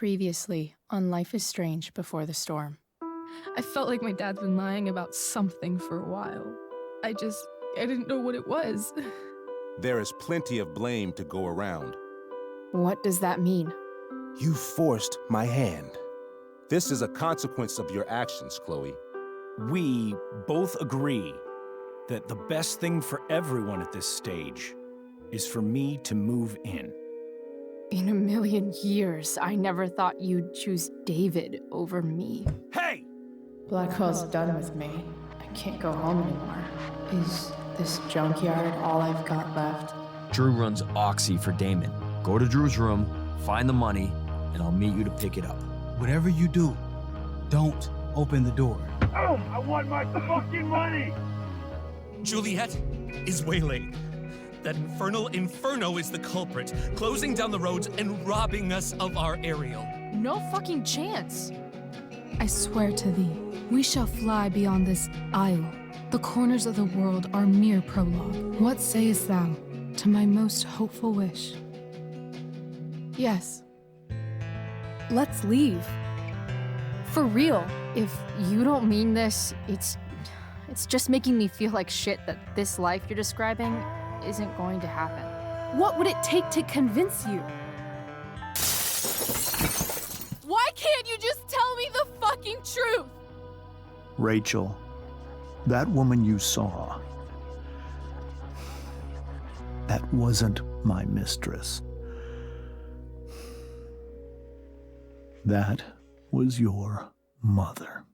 Previously on Life is Strange Before the Storm. I felt like my dad's been lying about something for a while. I didn't know what it was. There is plenty of blame to go around. What does that mean? You forced my hand. This is a consequence of your actions, Chloe. We both agree that the best thing for everyone at this stage is for me to move in. In a million years, I never thought you'd choose David over me. Hey! Blackwell's done with me. I can't go home anymore. Is this junkyard all I've got left? Drew runs Oxy for Damon. Go to Drew's room, find the money, and I'll meet you to pick it up. Whatever you do, don't open the door. Oh, I want my fucking money! Juliet is waylaid. That infernal Inferno is the culprit, closing down the roads and robbing us of our aerial. No fucking chance. I swear to thee, we shall fly beyond this isle. The corners of the world are mere prologue. What sayest thou to my most hopeful wish? Yes. Let's leave. For real. If you don't mean this, it's just making me feel like shit that this life you're describing isn't going to happen. What would it take to convince you? Why can't you just tell me the fucking truth? Rachel, that woman you saw, that wasn't my mistress. That was your mother.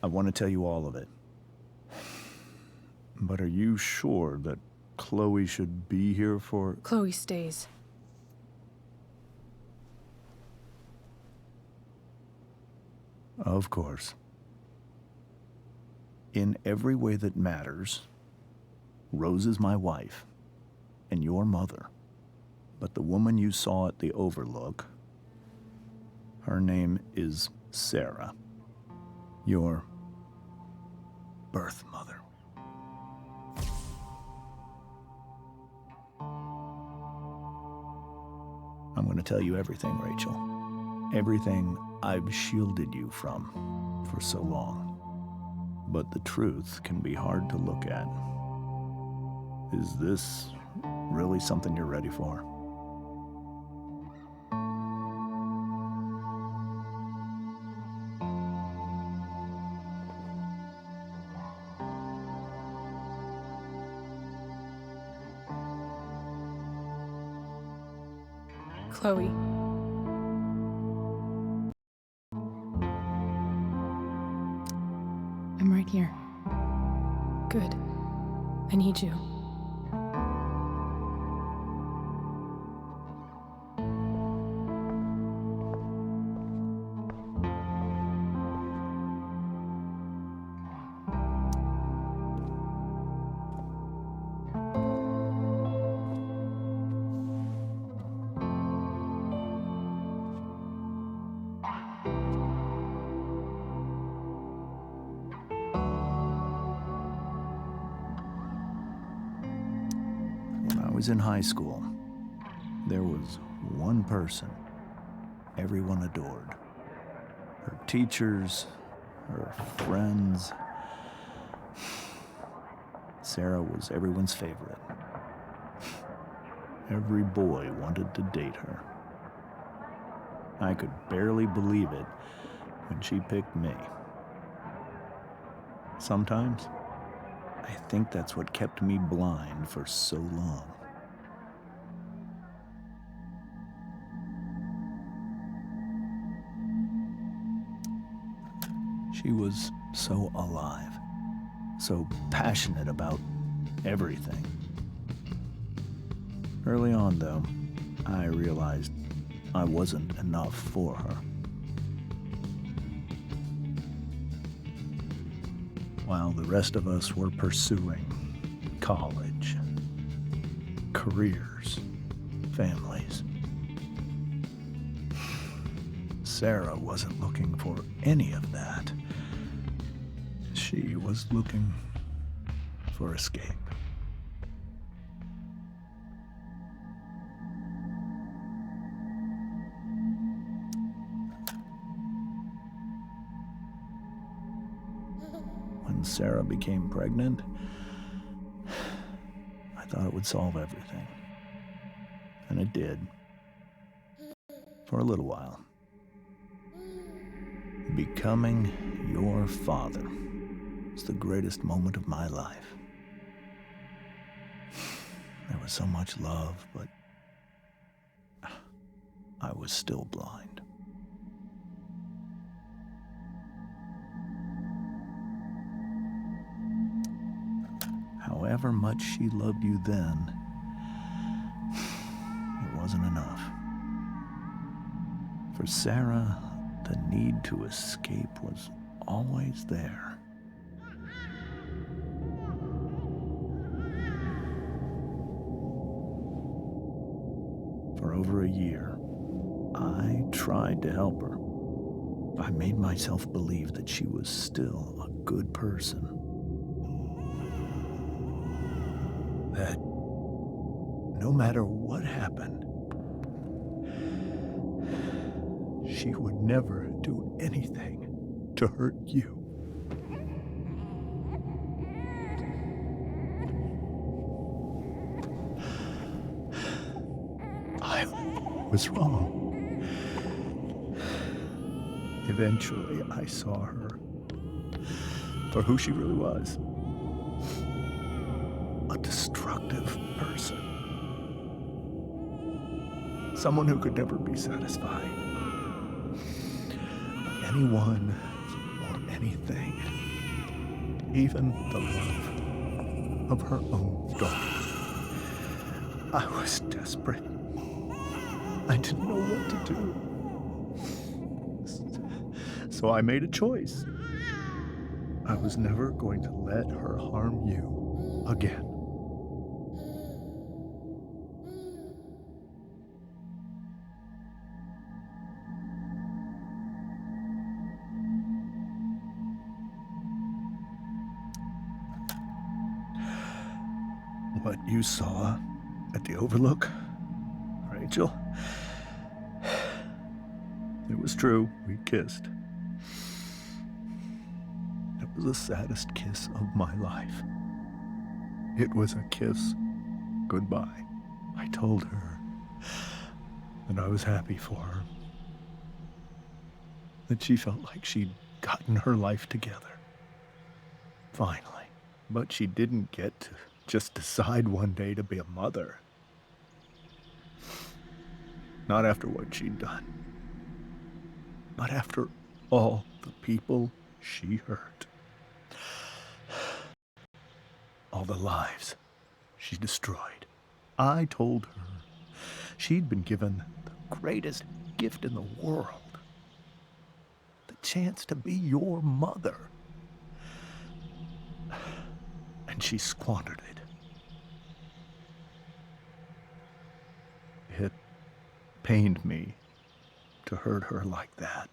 I want to tell you all of it. But are you sure that Chloe should be here for... Chloe stays. Of course. In every way that matters, Rose is my wife and your mother. But the woman you saw at the Overlook, her name is Sarah. Your birth mother. I'm going to tell you everything, Rachel. Everything I've shielded you from for so long. But the truth can be hard to look at. Is this really something you're ready for? Chloe. I'm right here. Good. I need you. When I was in high school, there was one person everyone adored. Her teachers, her friends. Sarah was everyone's favorite. Every boy wanted to date her. I could barely believe it when she picked me. Sometimes, I think that's what kept me blind for so long. She was so alive, so passionate about everything. Early on, though, I realized I wasn't enough for her. While the rest of us were pursuing college, careers, families, Sarah wasn't looking for any of that. She was looking for escape. When Sarah became pregnant, I thought it would solve everything. And it did. For a little while. Becoming your father was the greatest moment of my life. There was so much love, but I was still blind. However much she loved you then, it wasn't enough. For Sarah, the need to escape was always there. For over a year, I tried to help her. I made myself believe that she was still a good person. That no matter what happened, she would never do anything to hurt you. I was wrong. Eventually, I saw her for who she really was. A destructive person. Someone who could never be satisfied. Anyone or anything. Even the love of her own daughter. I was desperate. I didn't know what to do. So I made a choice. I was never going to let her harm you again. What you saw at the Overlook, Rachel, it was true. We kissed. It was the saddest kiss of my life. It was a kiss goodbye. I told her that I was happy for her. That she felt like she'd gotten her life together. Finally. But she didn't get to just decide one day to be a mother. Not after what she'd done. But after all the people she hurt. All the lives she destroyed. I told her she'd been given the greatest gift in the world. The chance to be your mother. And she squandered it. It pained me to hurt her like that.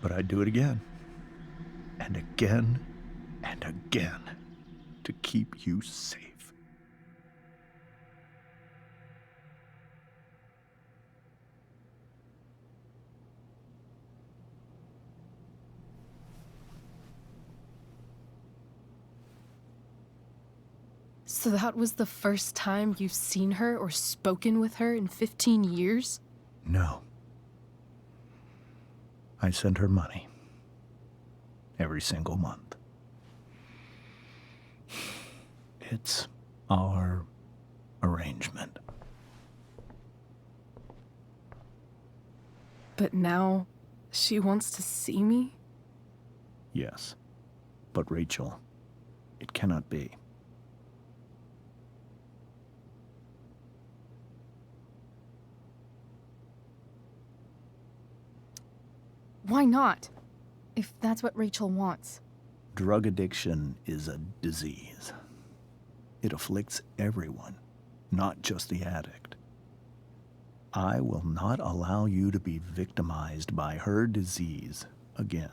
But I'd do it again. And again and again to keep you safe. So that was the first time you've seen her or spoken with her in 15 years? No. I sent her money. Every single month. It's our arrangement. But now she wants to see me? Yes. But Rachel, it cannot be. Why not? If that's what Rachel wants. Drug addiction is a disease. It afflicts everyone, not just the addict. I will not allow you to be victimized by her disease again.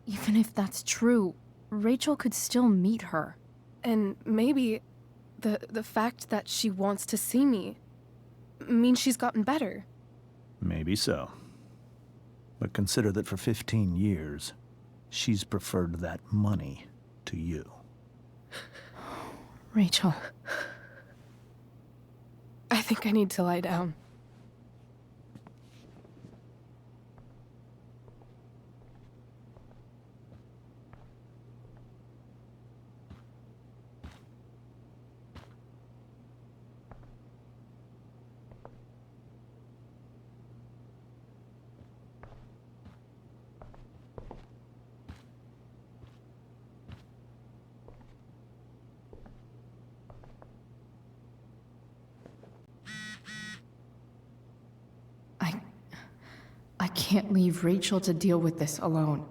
Even if that's true, Rachel could still meet her. And maybe the fact that she wants to see me means she's gotten better. Maybe so. But consider that for 15 years, she's preferred that money to you. Rachel. I think I need to lie down. I can't leave Rachel to deal with this alone.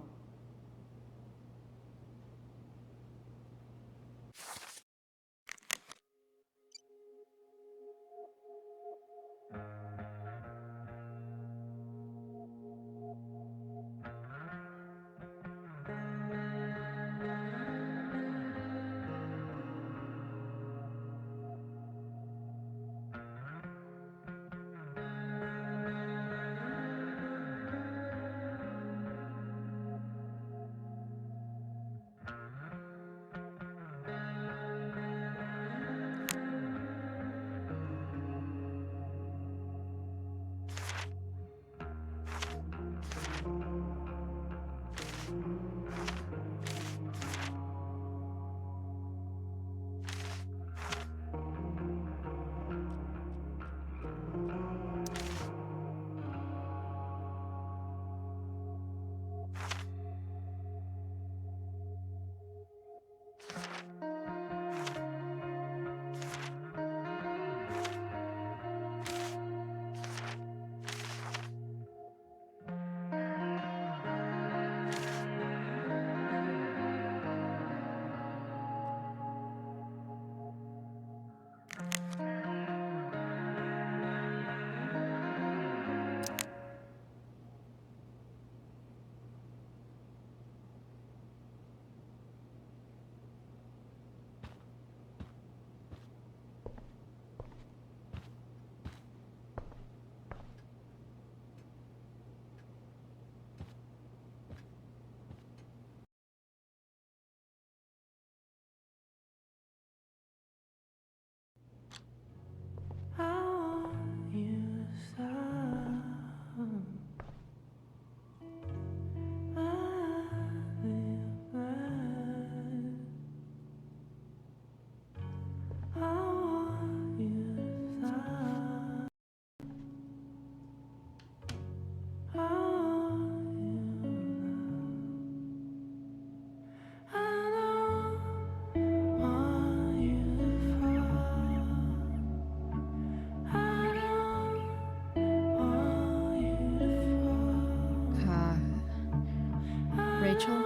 Rachel?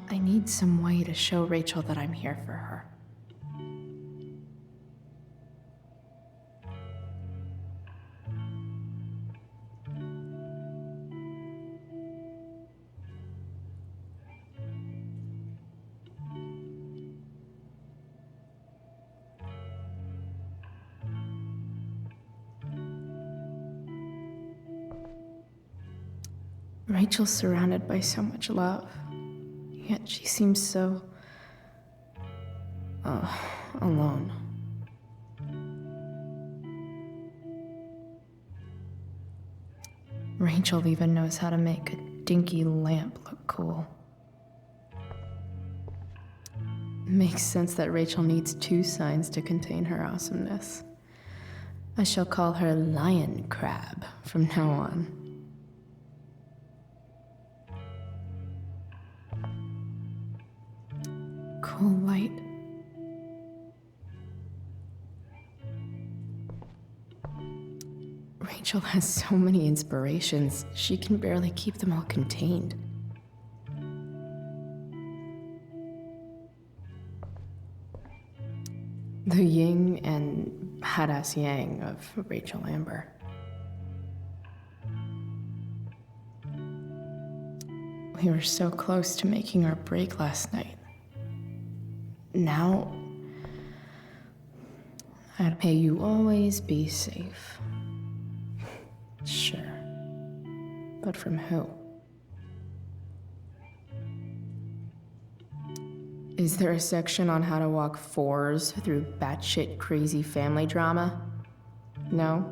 I need some way to show Rachel that I'm here for her. Rachel's surrounded by so much love, yet she seems so... alone. Rachel even knows how to make a dinky lamp look cool. Makes sense that Rachel needs 2 signs to contain her awesomeness. I shall call her Lion Crab from now on. Cool light. Rachel has so many inspirations, she can barely keep them all contained. The yin and badass yang of Rachel Amber. We were so close to making our break last night. Now, may you always be safe. Sure. But from who? Is there a section on how to walk fours through batshit crazy family drama? No?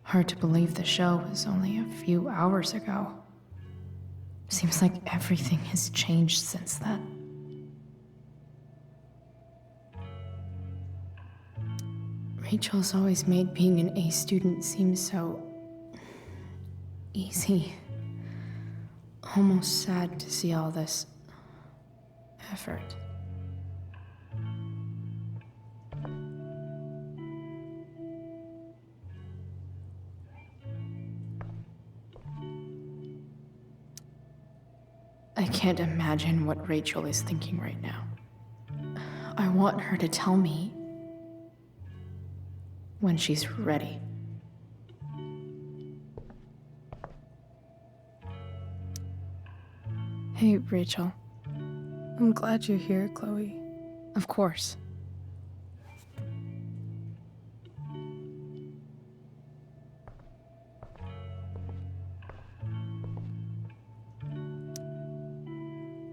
Hard to believe the show was only a few hours ago. Seems like everything has changed since then. Rachel's always made being an A student seem so easy. Almost sad to see all this effort. I can't imagine what Rachel is thinking right now. I want her to tell me when she's ready. Hey, Rachel. I'm glad you're here, Chloe. Of course.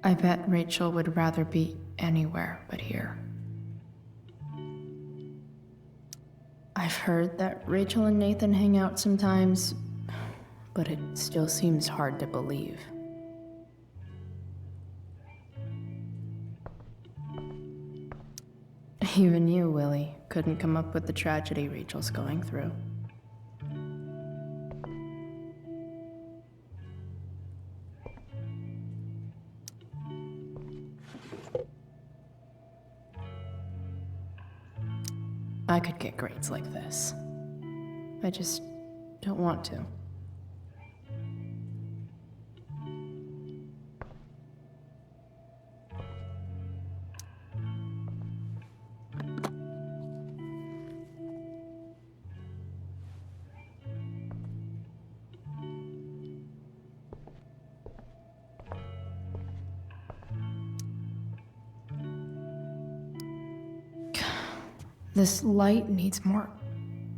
I bet Rachel would rather be anywhere but here. I've heard that Rachel and Nathan hang out sometimes, but it still seems hard to believe. Even you, Willie, couldn't come up with the tragedy Rachel's going through. I could get grades like this. I just don't want to. This light needs more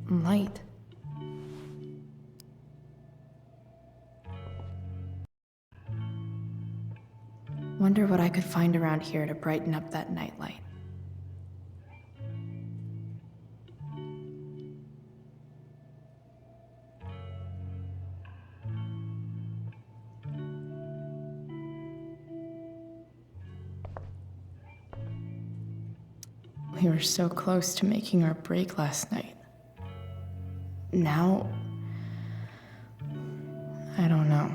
light. Wonder what I could find around here to brighten up that nightlight. We were so close to making our break last night. Now, I don't know.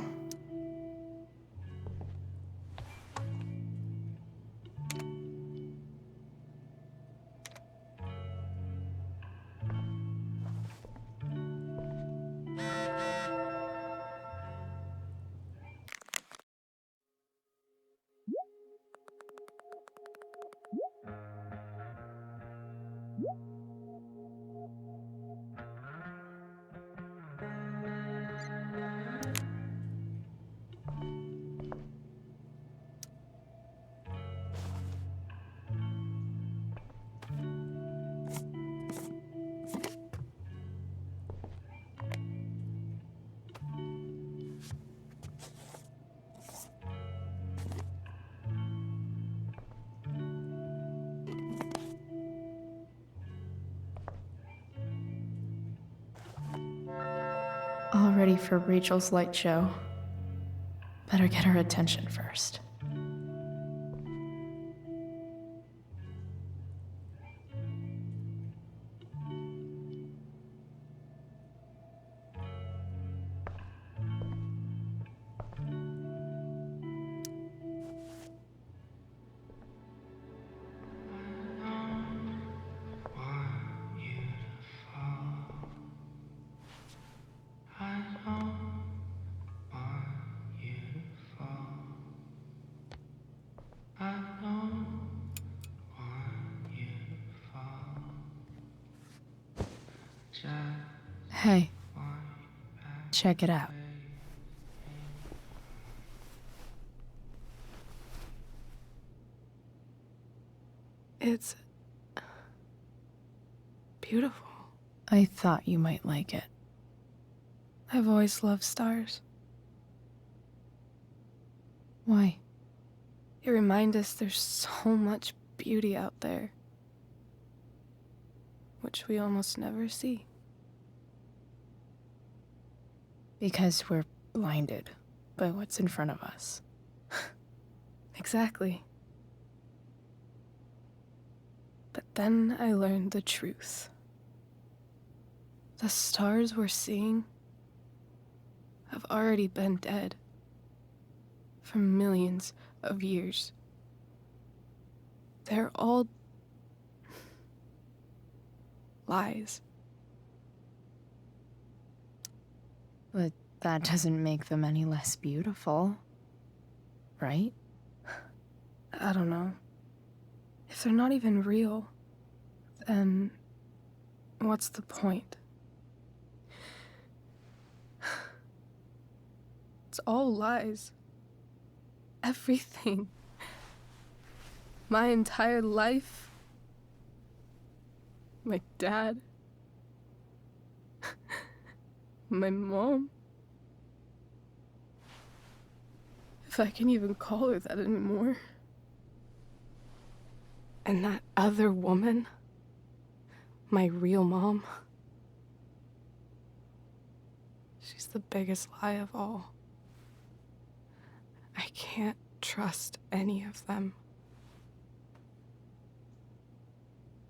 All ready for Rachel's light show. Better get her attention first. Hey, check it out. It's beautiful. I thought you might like it. I've always loved stars. Why? They remind us there's so much beauty out there, which we almost never see. Because we're blinded by what's in front of us. Exactly. But then I learned the truth. The stars we're seeing have already been dead for millions of years. They're all lies. But that doesn't make them any less beautiful, right? I don't know. If they're not even real, then what's the point? It's all lies. Everything. My entire life. My dad. My mom. If I can even call her that anymore. And that other woman, my real mom, she's the biggest lie of all. I can't trust any of them.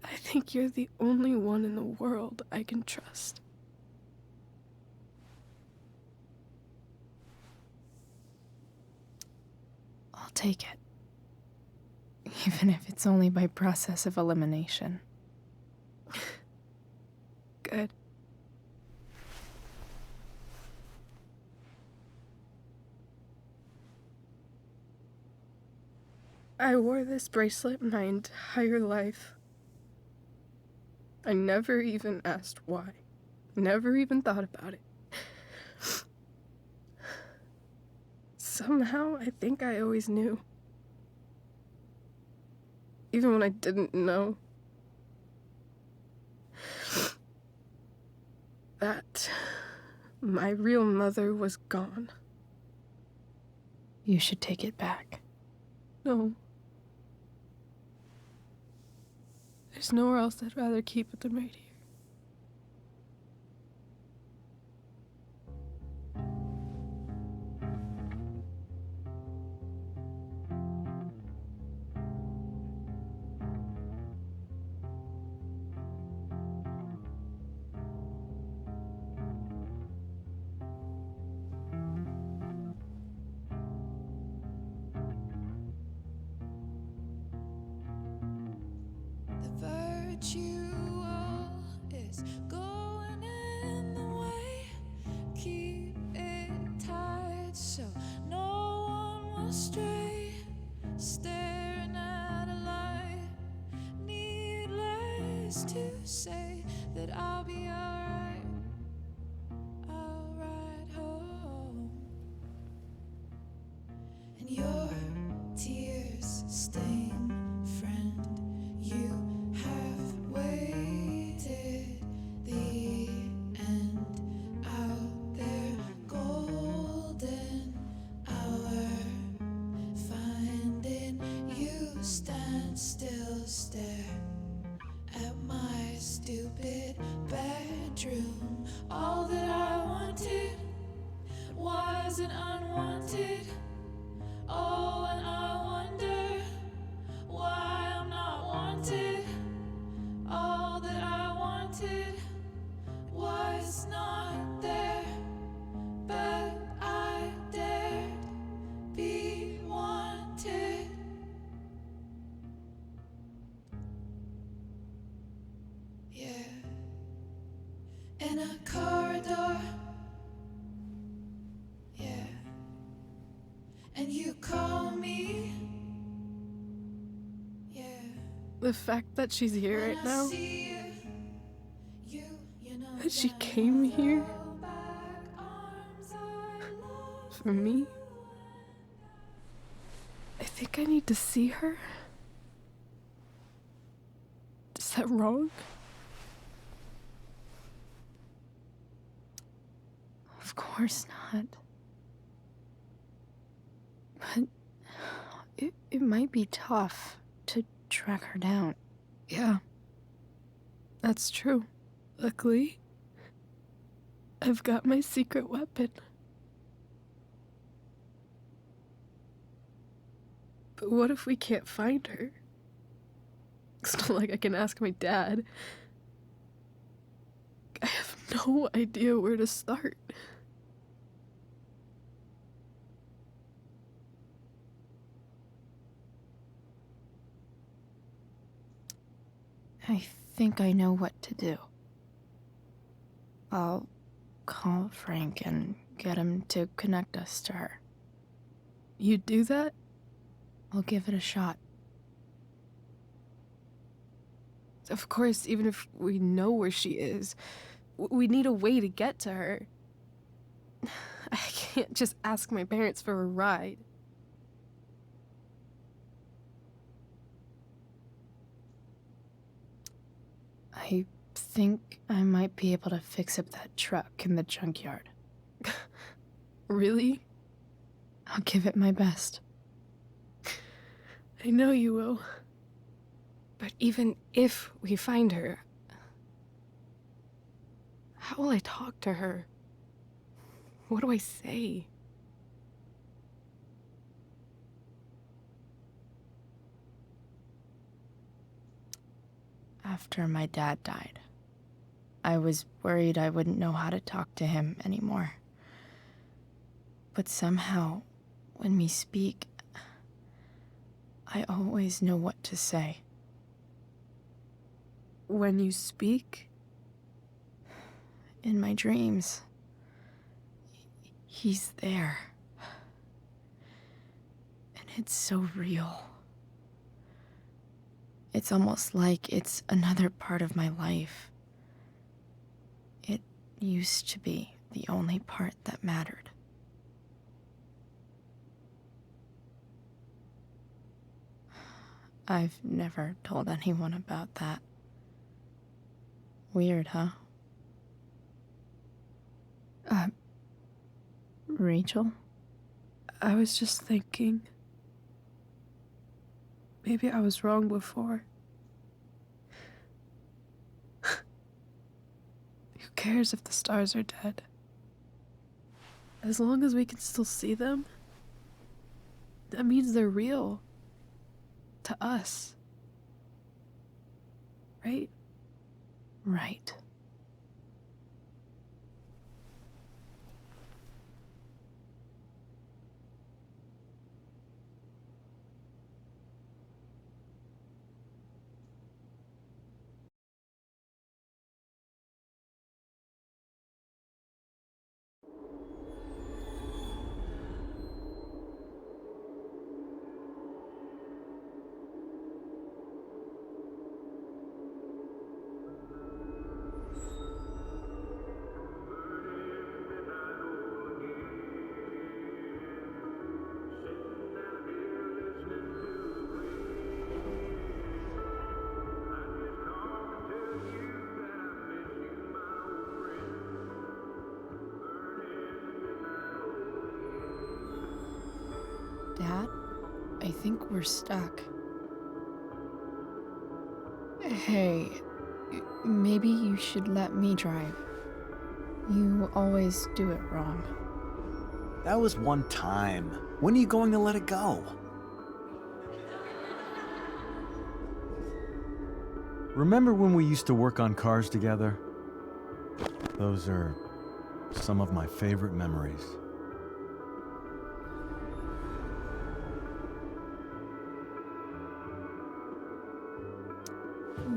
I think you're the only one in the world I can trust. I'll take it. Even if it's only by process of elimination. Good. I wore this bracelet my entire life. I never even asked why. Never even thought about it. Somehow, I think I always knew. Even when I didn't know. That my real mother was gone. You should take it back. No. There's nowhere else I'd rather keep it than right here. Virtual is going in the way. Keep it tight so no one will stray. Staring at a light. Needless to say that I'll be alright. I'll ride home. And your tears stain, friend. You have waited the end out there, golden hour. Finding you stand still, stare at my stupid bedroom. All that I wanted wasn't unwanted. Oh, and I wonder why I'm not wanted. All that I wanted was not there, but I dared be wanted. Yeah, in a corridor. Yeah, and you call me. The fact that she's here right now, You know. that she came here for me. I think I need to see her. Is that wrong? Of course not. But it might be tough to track her down. Yeah, that's true. Luckily, I've got my secret weapon. But what if we can't find her? It's not like I can ask my dad. I have no idea where to start. I think I know what to do. I'll call Frank and get him to connect us to her. You'd do that? I'll give it a shot. Of course, even if we know where she is, we need a way to get to her. I can't just ask my parents for a ride. I think I might be able to fix up that truck in the junkyard. Really? I'll give it my best. I know you will. But even if we find her, how will I talk to her? What do I say? After my dad died, I was worried I wouldn't know how to talk to him anymore. But somehow, when we speak, I always know what to say. When you speak? In my dreams. He's there. And it's so real. It's almost like it's another part of my life. It used to be the only part that mattered. I've never told anyone about that. Weird, huh? Rachel? I was just thinking. Maybe I was wrong before. Who cares if the stars are dead? As long as we can still see them, that means they're real. To us. Right? Right. Dad, I think we're stuck. Hey, maybe you should let me drive. You always do it wrong. That was one time. When are you going to let it go? Remember when we used to work on cars together? Those are some of my favorite memories.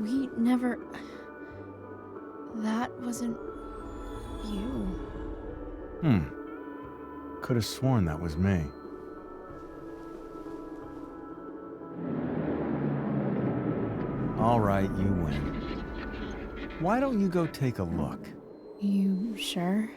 We never... That wasn't... you. Could have sworn that was me. All right, you win. Why don't you go take a look? You sure?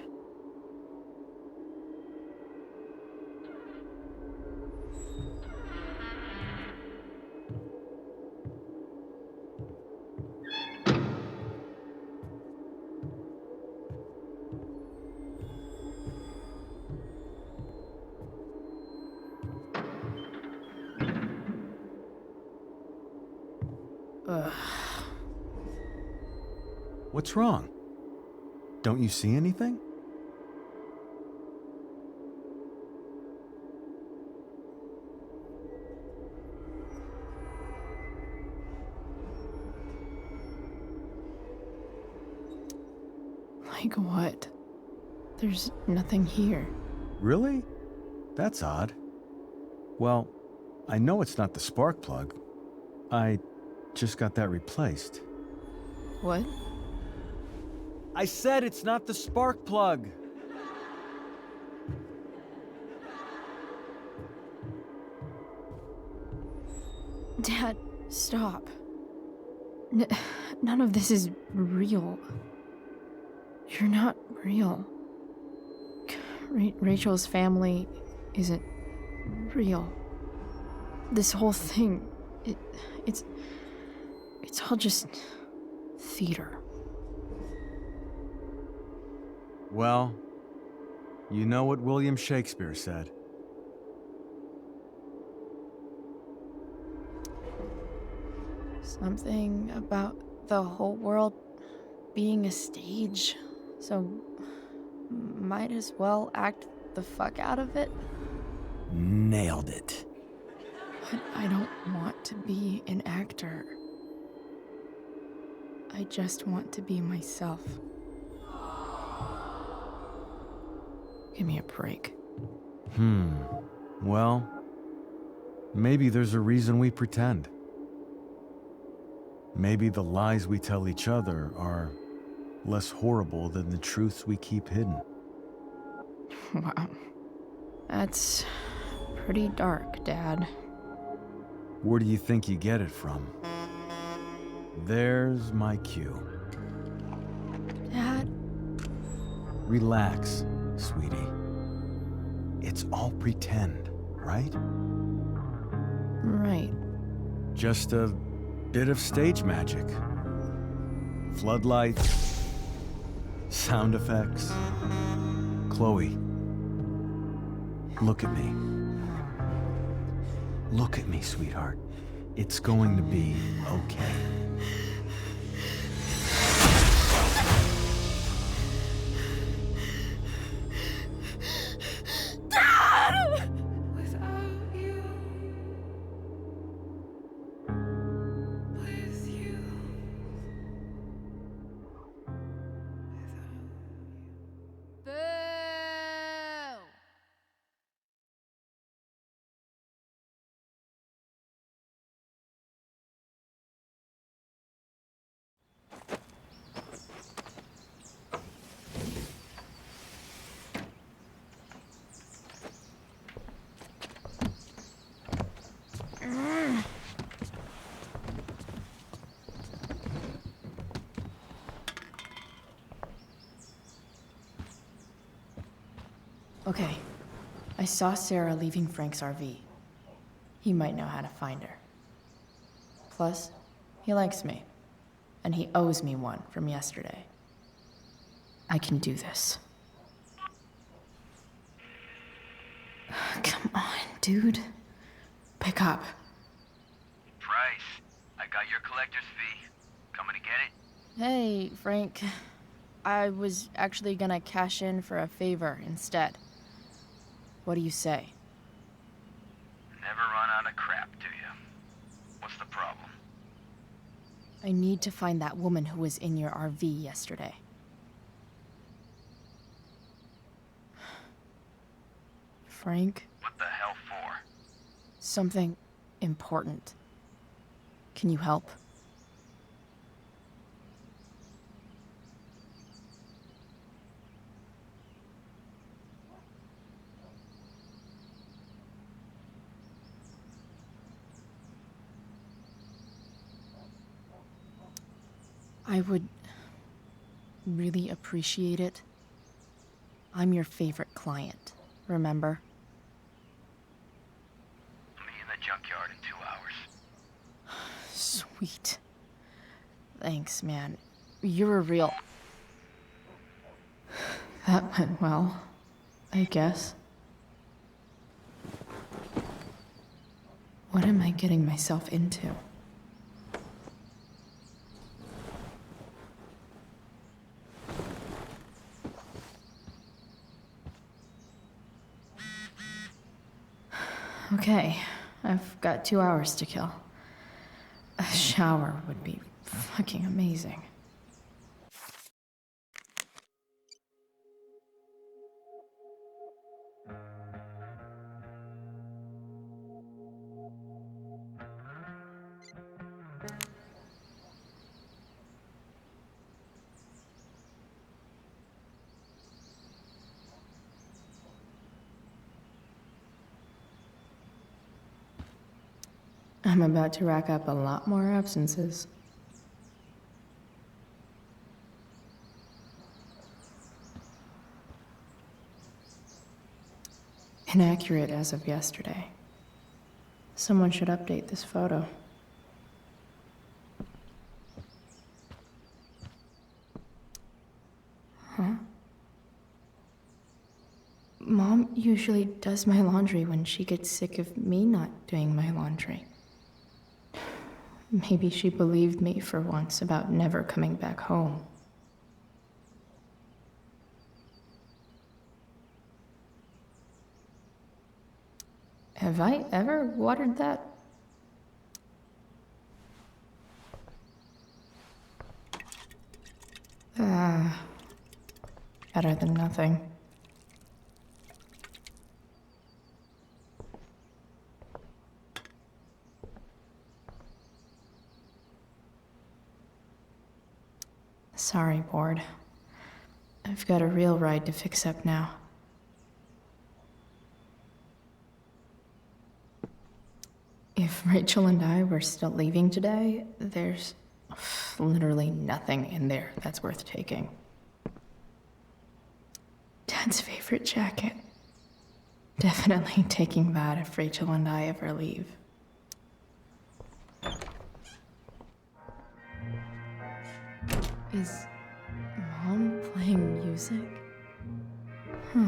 Ugh. What's wrong? Don't you see anything? Like what? There's nothing here. Really? That's odd. Well, I know it's not the spark plug. I just got that replaced. What? I said it's not the spark plug! Dad, stop. None of this is real. You're not real. Rachel's family isn't real. This whole thing, it's all just theater. Well, you know what William Shakespeare said. Something about the whole world being a stage, so might as well act the fuck out of it. Nailed it. But I don't want to be an actor. I just want to be myself. Give me a break. Well, maybe there's a reason we pretend. Maybe the lies we tell each other are less horrible than the truths we keep hidden. Wow. That's pretty dark, Dad. Where do you think you get it from? There's my cue. Dad? Relax, sweetie. It's all pretend, right? Right. Just a bit of stage magic. Floodlights, sound effects. Chloe, look at me. Look at me, sweetheart. It's going to be okay. Without you, with you, Boo! Okay. I saw Sarah leaving Frank's RV. He might know how to find her. Plus, he likes me. And he owes me one from yesterday. I can do this. Come on, dude. Pick up. Price, I got your collector's fee. Coming to get it? Hey, Frank. I was actually gonna cash in for a favor instead. What do you say? Never run out of crap, do you? What's the problem? I need to find that woman who was in your RV yesterday. Frank? What the hell for? Something important. Can you help? I would really appreciate it. I'm your favorite client, remember? Meet in the junkyard in 2 hours. Sweet. Thanks, man. You're a real... That went well, I guess. What am I getting myself into? Okay, I've got 2 hours to kill. A shower would be fucking amazing. I'm about to rack up a lot more absences. Inaccurate as of yesterday. Someone should update this photo. Huh? Mom usually does my laundry when she gets sick of me not doing my laundry. Maybe she believed me for once about never coming back home. Have I ever watered that? Better than nothing. Sorry, Ward. I've got a real ride to fix up now. If Rachel and I were still leaving today, there's literally nothing in there that's worth taking. Dad's favorite jacket. Definitely taking that if Rachel and I ever leave. Is Mom playing music? Huh.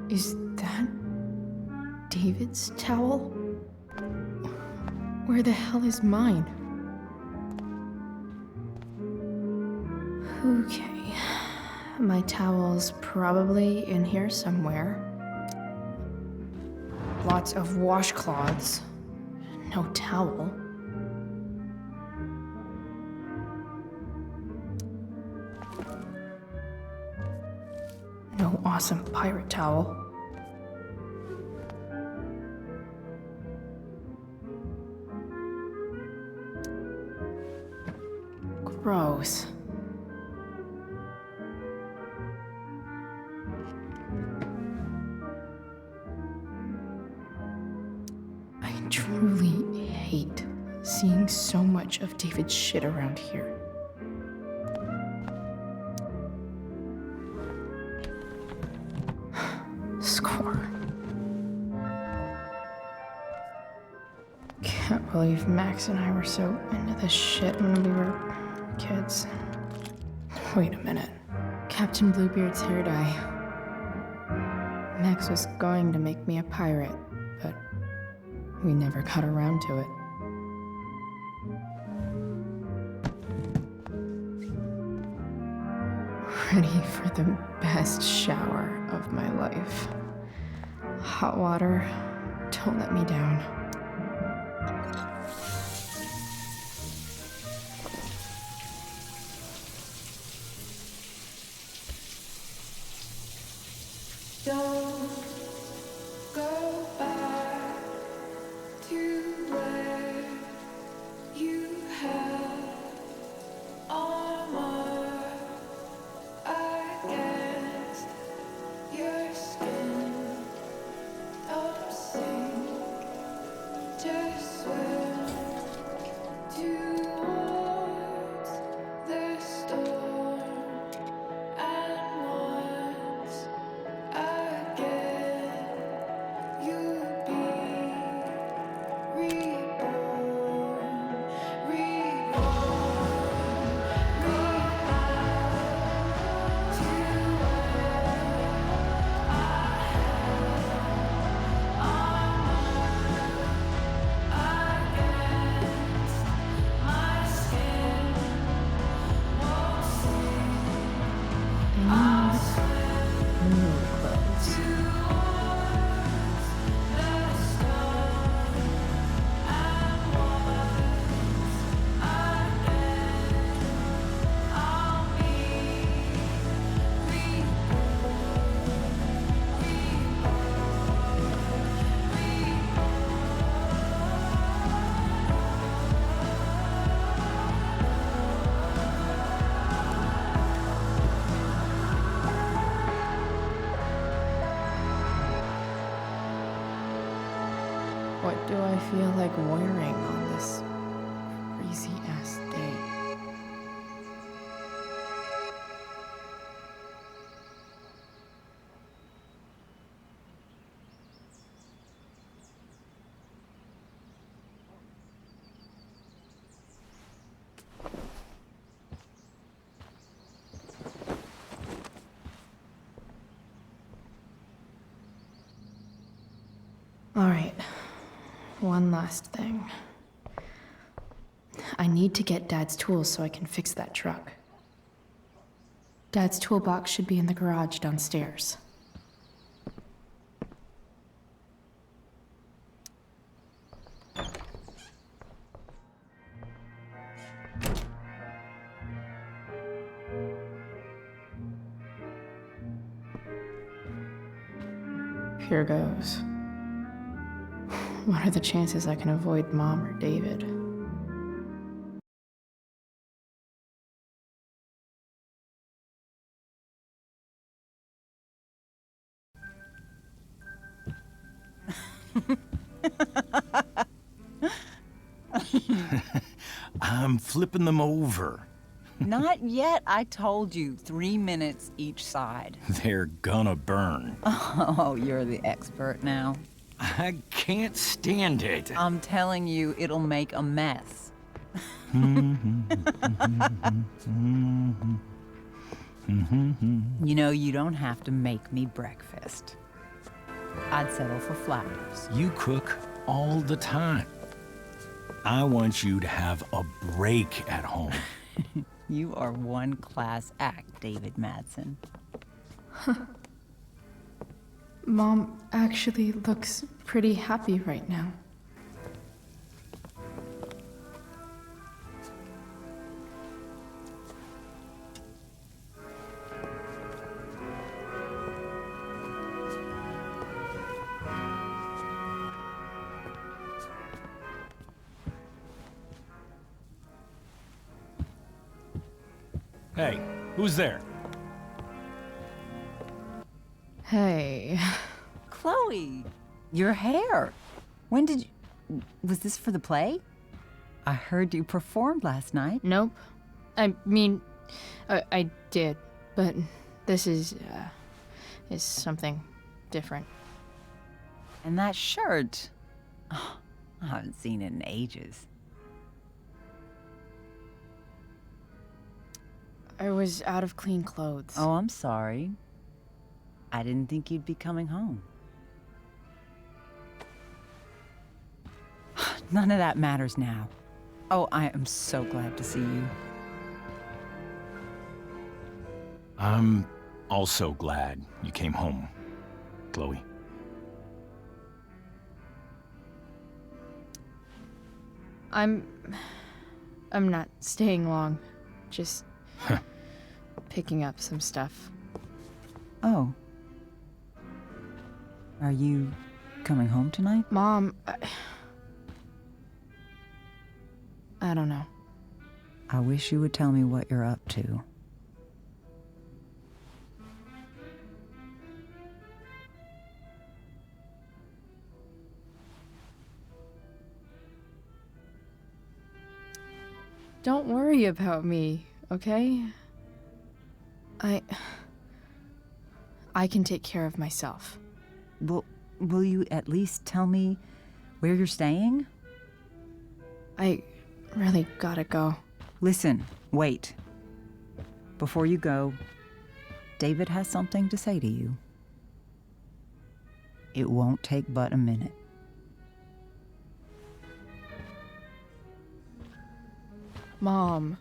Is that David's towel? Where the hell is mine? Okay. My towel's probably in here somewhere. Lots of washcloths. No towel. No awesome pirate towel. Gross. I truly hate seeing so much of David's shit around here. Score. Can't believe Max and I were so into this shit when we were kids. Wait a minute. Captain Bluebeard's hair dye. Max was going to make me a pirate, but we never got around to it. ready for the best shower of my life. Hot water, don't let me down. Don't go back to where you had armor against your skin. Don't sink, just swim towards the storm. And once again, you'll be reborn, reborn, reborn to against my skin. Won't sing, I'll swim New clothes. towards the storm. And once again, I'll be What do I feel like wearing on this crazy ass day? All right, one last thing. I need to get Dad's tools so I can fix that truck. Dad's toolbox should be in the garage downstairs. Here goes. What are the chances I can avoid Mom or David? I'm flipping them over. Not yet. I told you, 3 minutes each side. They're gonna burn. Oh, you're the expert now. I can't stand it. I'm telling you, it'll make a mess. You know, you don't have to make me breakfast. I'd settle for flowers. You cook all the time. I want you to have a break at home. You are one class act, David Madsen. Mom actually looks pretty happy right now. Hey, who's there? Hey. Chloe, your hair. When did you... Was this for the play? I heard you performed last night. Nope. I mean, I did, but this is something different. And that shirt. Oh, I haven't seen it in ages. I was out of clean clothes. Oh, I'm sorry. I didn't think you'd be coming home. None of that matters now. Oh, I am so glad to see you. I'm also glad you came home, Chloe. I'm not staying long. Just picking up some stuff. Oh. Are you coming home tonight? Mom, I don't know. I wish you would tell me what you're up to. Don't worry about me, okay? I can take care of myself. Will you at least tell me where you're staying? I really gotta go. Listen, wait. Before you go, David has something to say to you. It won't take but a minute. Mom.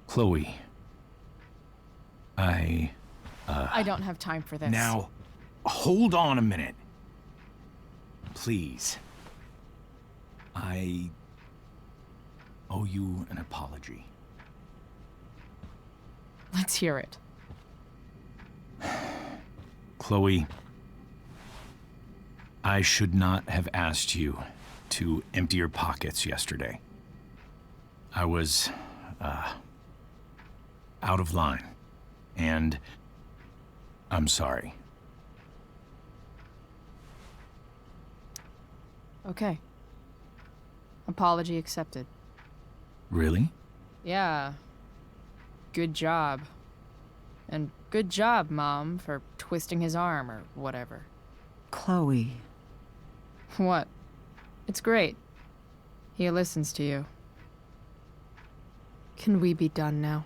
Chloe. I don't have time for this. Now, hold on a minute. Please. I owe you an apology. Let's hear it. Chloe, I should not have asked you to empty your pockets yesterday. I was, out of line, and I'm sorry. Okay. Apology accepted. Really? Yeah. Good job. And good job, Mom, for twisting his arm or whatever. Chloe. What? It's great. He listens to you. Can we be done now?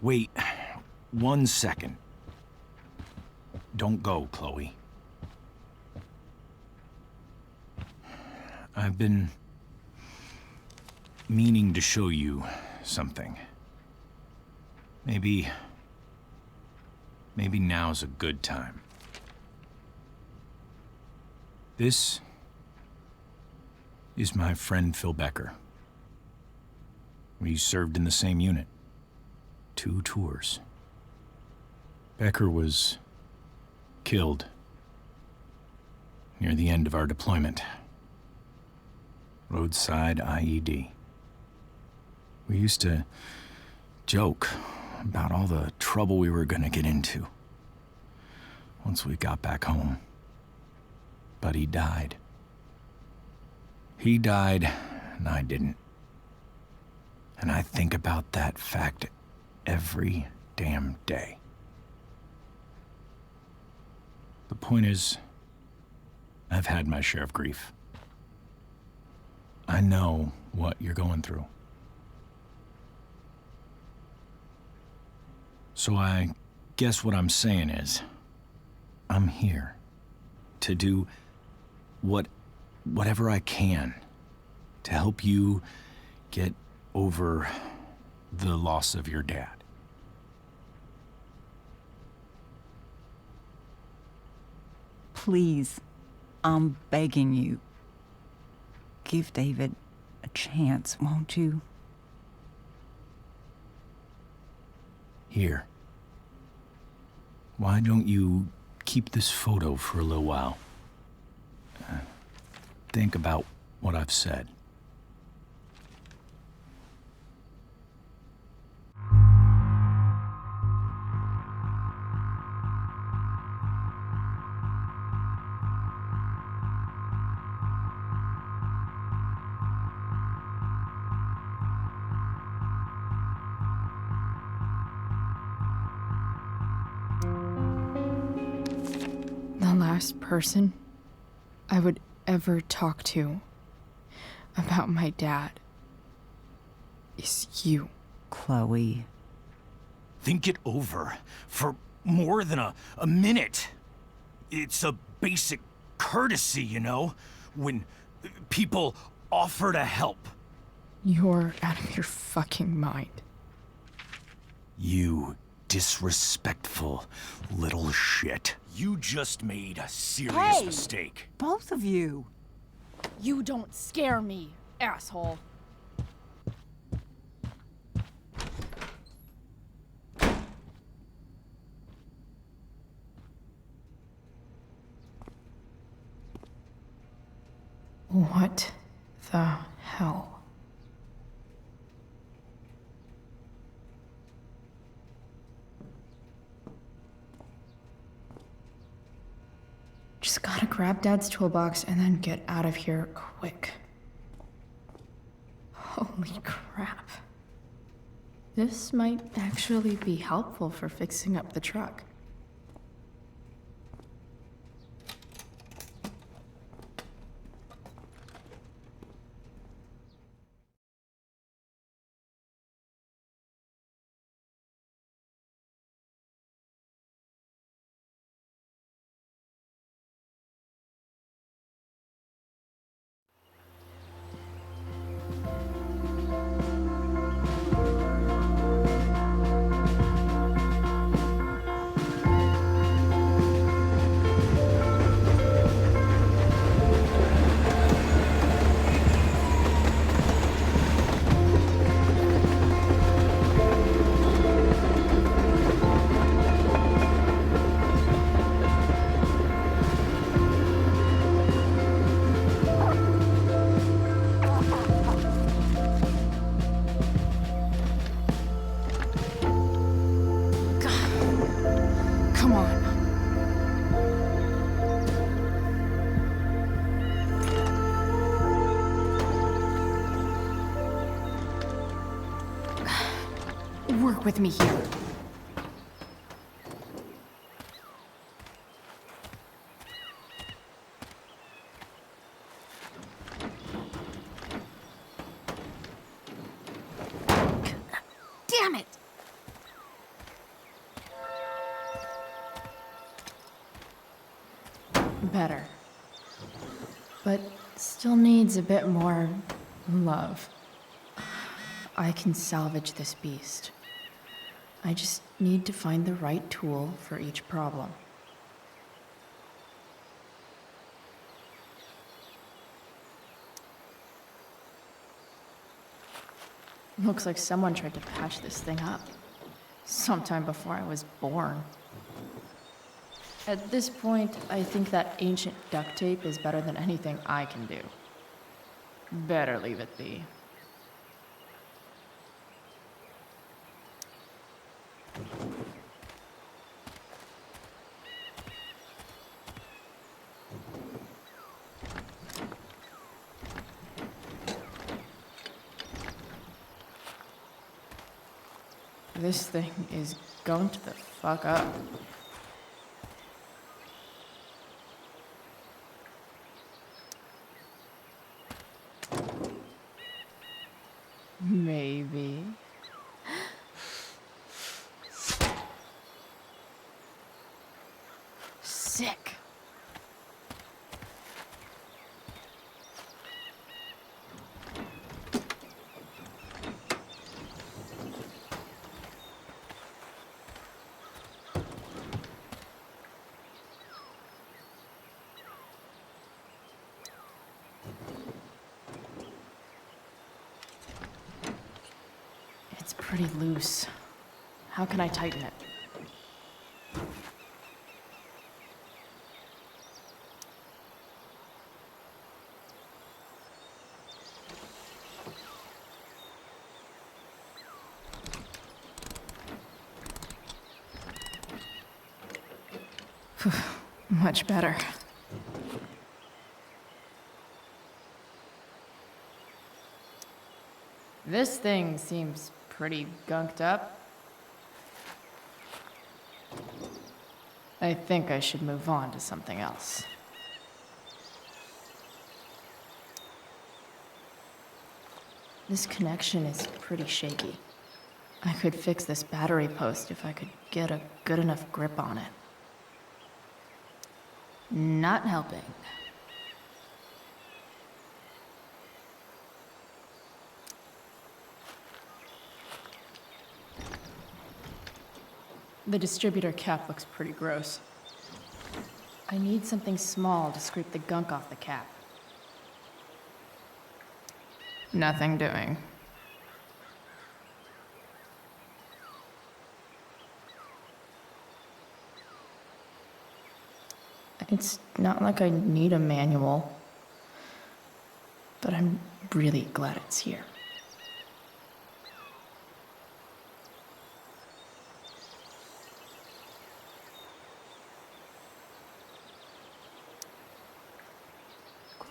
Wait 1 second. Don't go, Chloe. I've been meaning to show you something. Maybe now's a good time. This is my friend Phil Becker. We served in the same unit. 2 tours. Becker was killed near the end of our deployment. Roadside IED. We used to joke about all the trouble we were gonna get into once we got back home. But he died. He died, and I didn't. And I think about that fact every damn day. The point is, I've had my share of grief. I know what you're going through. So I guess what I'm saying is, I'm here to do whatever I can to help you get over the loss of your dad. Please, I'm begging you. Give David a chance, won't you? Here. Why don't you keep this photo for a little while? Think about what I've said. The last person I would ever talk to about my dad is you. Chloe. Think it over for more than a minute. It's a basic courtesy, you know, when people offer to help. You're out of your fucking mind. You disrespectful little shit. You just made a serious mistake. Both of you. You don't scare me, asshole. What the hell? Just gotta grab Dad's toolbox and then get out of here quick. Holy crap. This might actually be helpful for fixing up the truck. Come on. Work with me here. Damn it! Better. But still needs a bit more love. I can salvage this beast. I just need to find the right tool for each problem. Looks like someone tried to patch this thing up. Sometime before I was born. At this point, I think that ancient duct tape is better than anything I can do. Better leave it be. This thing is going to the fuck up. Maybe. Sick. It's pretty loose. How can I tighten it? Much better. This thing seems pretty gunked up. I think I should move on to something else. This connection is pretty shaky. I could fix this battery post if I could get a good enough grip on it. Not helping. The distributor cap looks pretty gross. I need something small to scrape the gunk off the cap. Nothing doing. It's not like I need a manual, but I'm really glad it's here.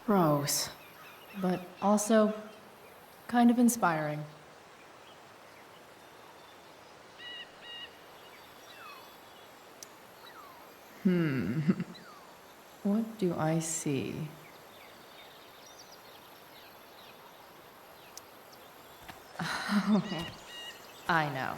Gross, but also kind of inspiring. What do I see? I know.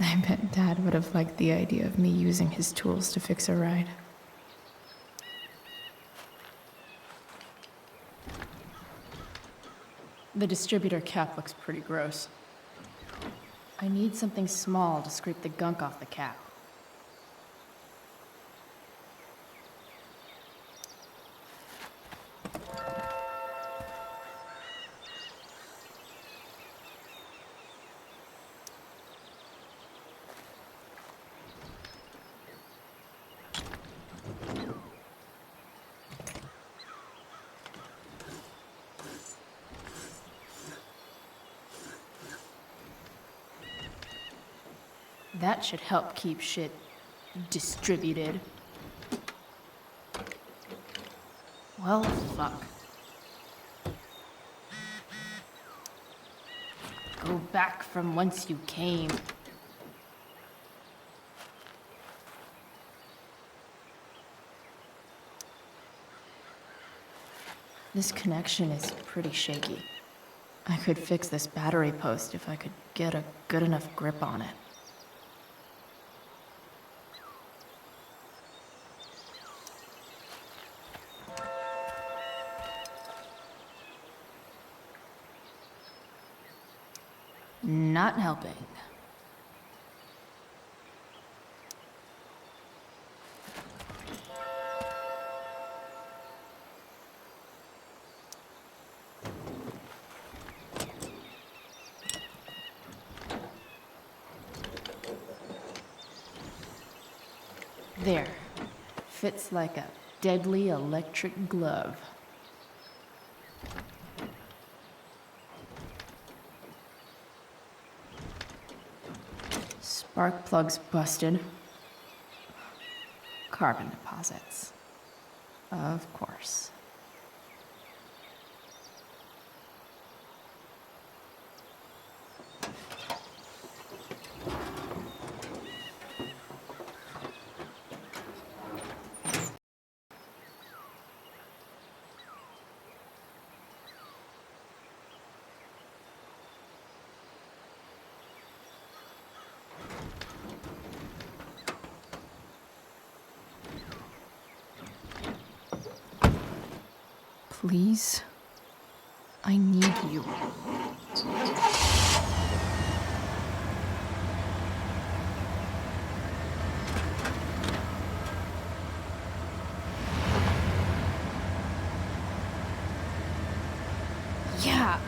I bet Dad would have liked the idea of me using his tools to fix a ride. The distributor cap looks pretty gross. I need something small to scrape the gunk off the cap. That should help keep shit distributed. Well, fuck. Go back from whence you came. This connection is pretty shaky. I could fix this battery post if I could get a good enough grip on it. Not helping. There. Fits like a deadly electric glove. Spark plug's busted. Carbon deposits. Of course. Please? I need you. Yeah.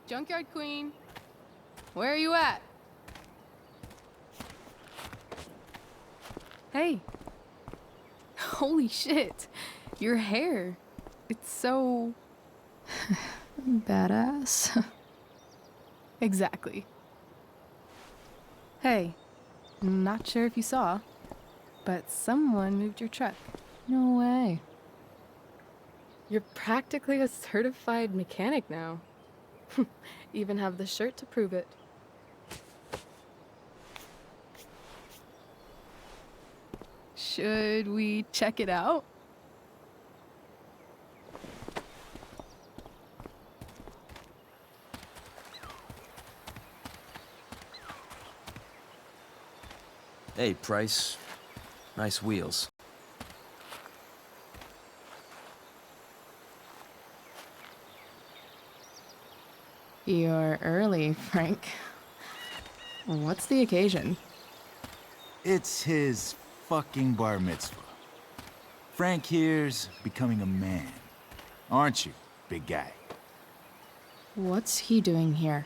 Junkyard Queen, where are you at? Hey. Holy shit. Your hair. It's so... Badass. Exactly. Hey, not sure if you saw, but someone moved your truck. No way. You're practically a certified mechanic now. Even have the shirt to prove it. Should we check it out? Hey, Price. Nice wheels. You're early, Frank. What's the occasion? It's his fucking bar mitzvah. Frank here's becoming a man. Aren't you, big guy? What's he doing here?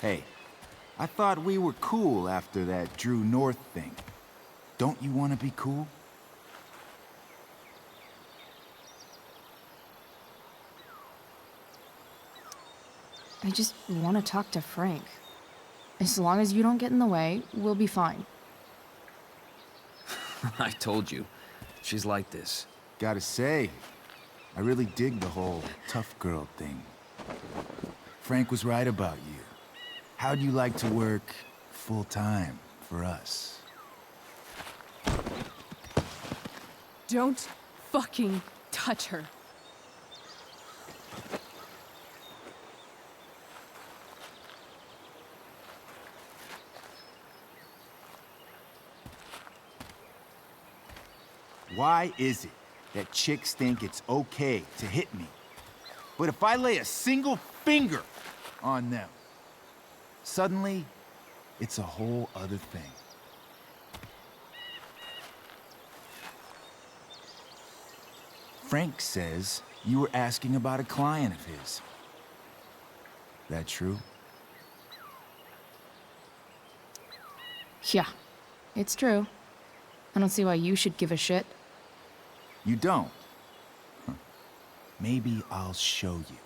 Hey, I thought we were cool after that Drew North thing. Don't you want to be cool? I just want to talk to Frank. As long as you don't get in the way, we'll be fine. I told you. She's like this. Gotta say, I really dig the whole tough girl thing. Frank was right about you. How'd you like to work full time for us? Don't fucking touch her. Why is it that chicks think it's okay to hit me? But if I lay a single finger on them, suddenly, it's a whole other thing. Frank says you were asking about a client of his. That true? Yeah, it's true. I don't see why you should give a shit. You don't? Huh. Maybe I'll show you.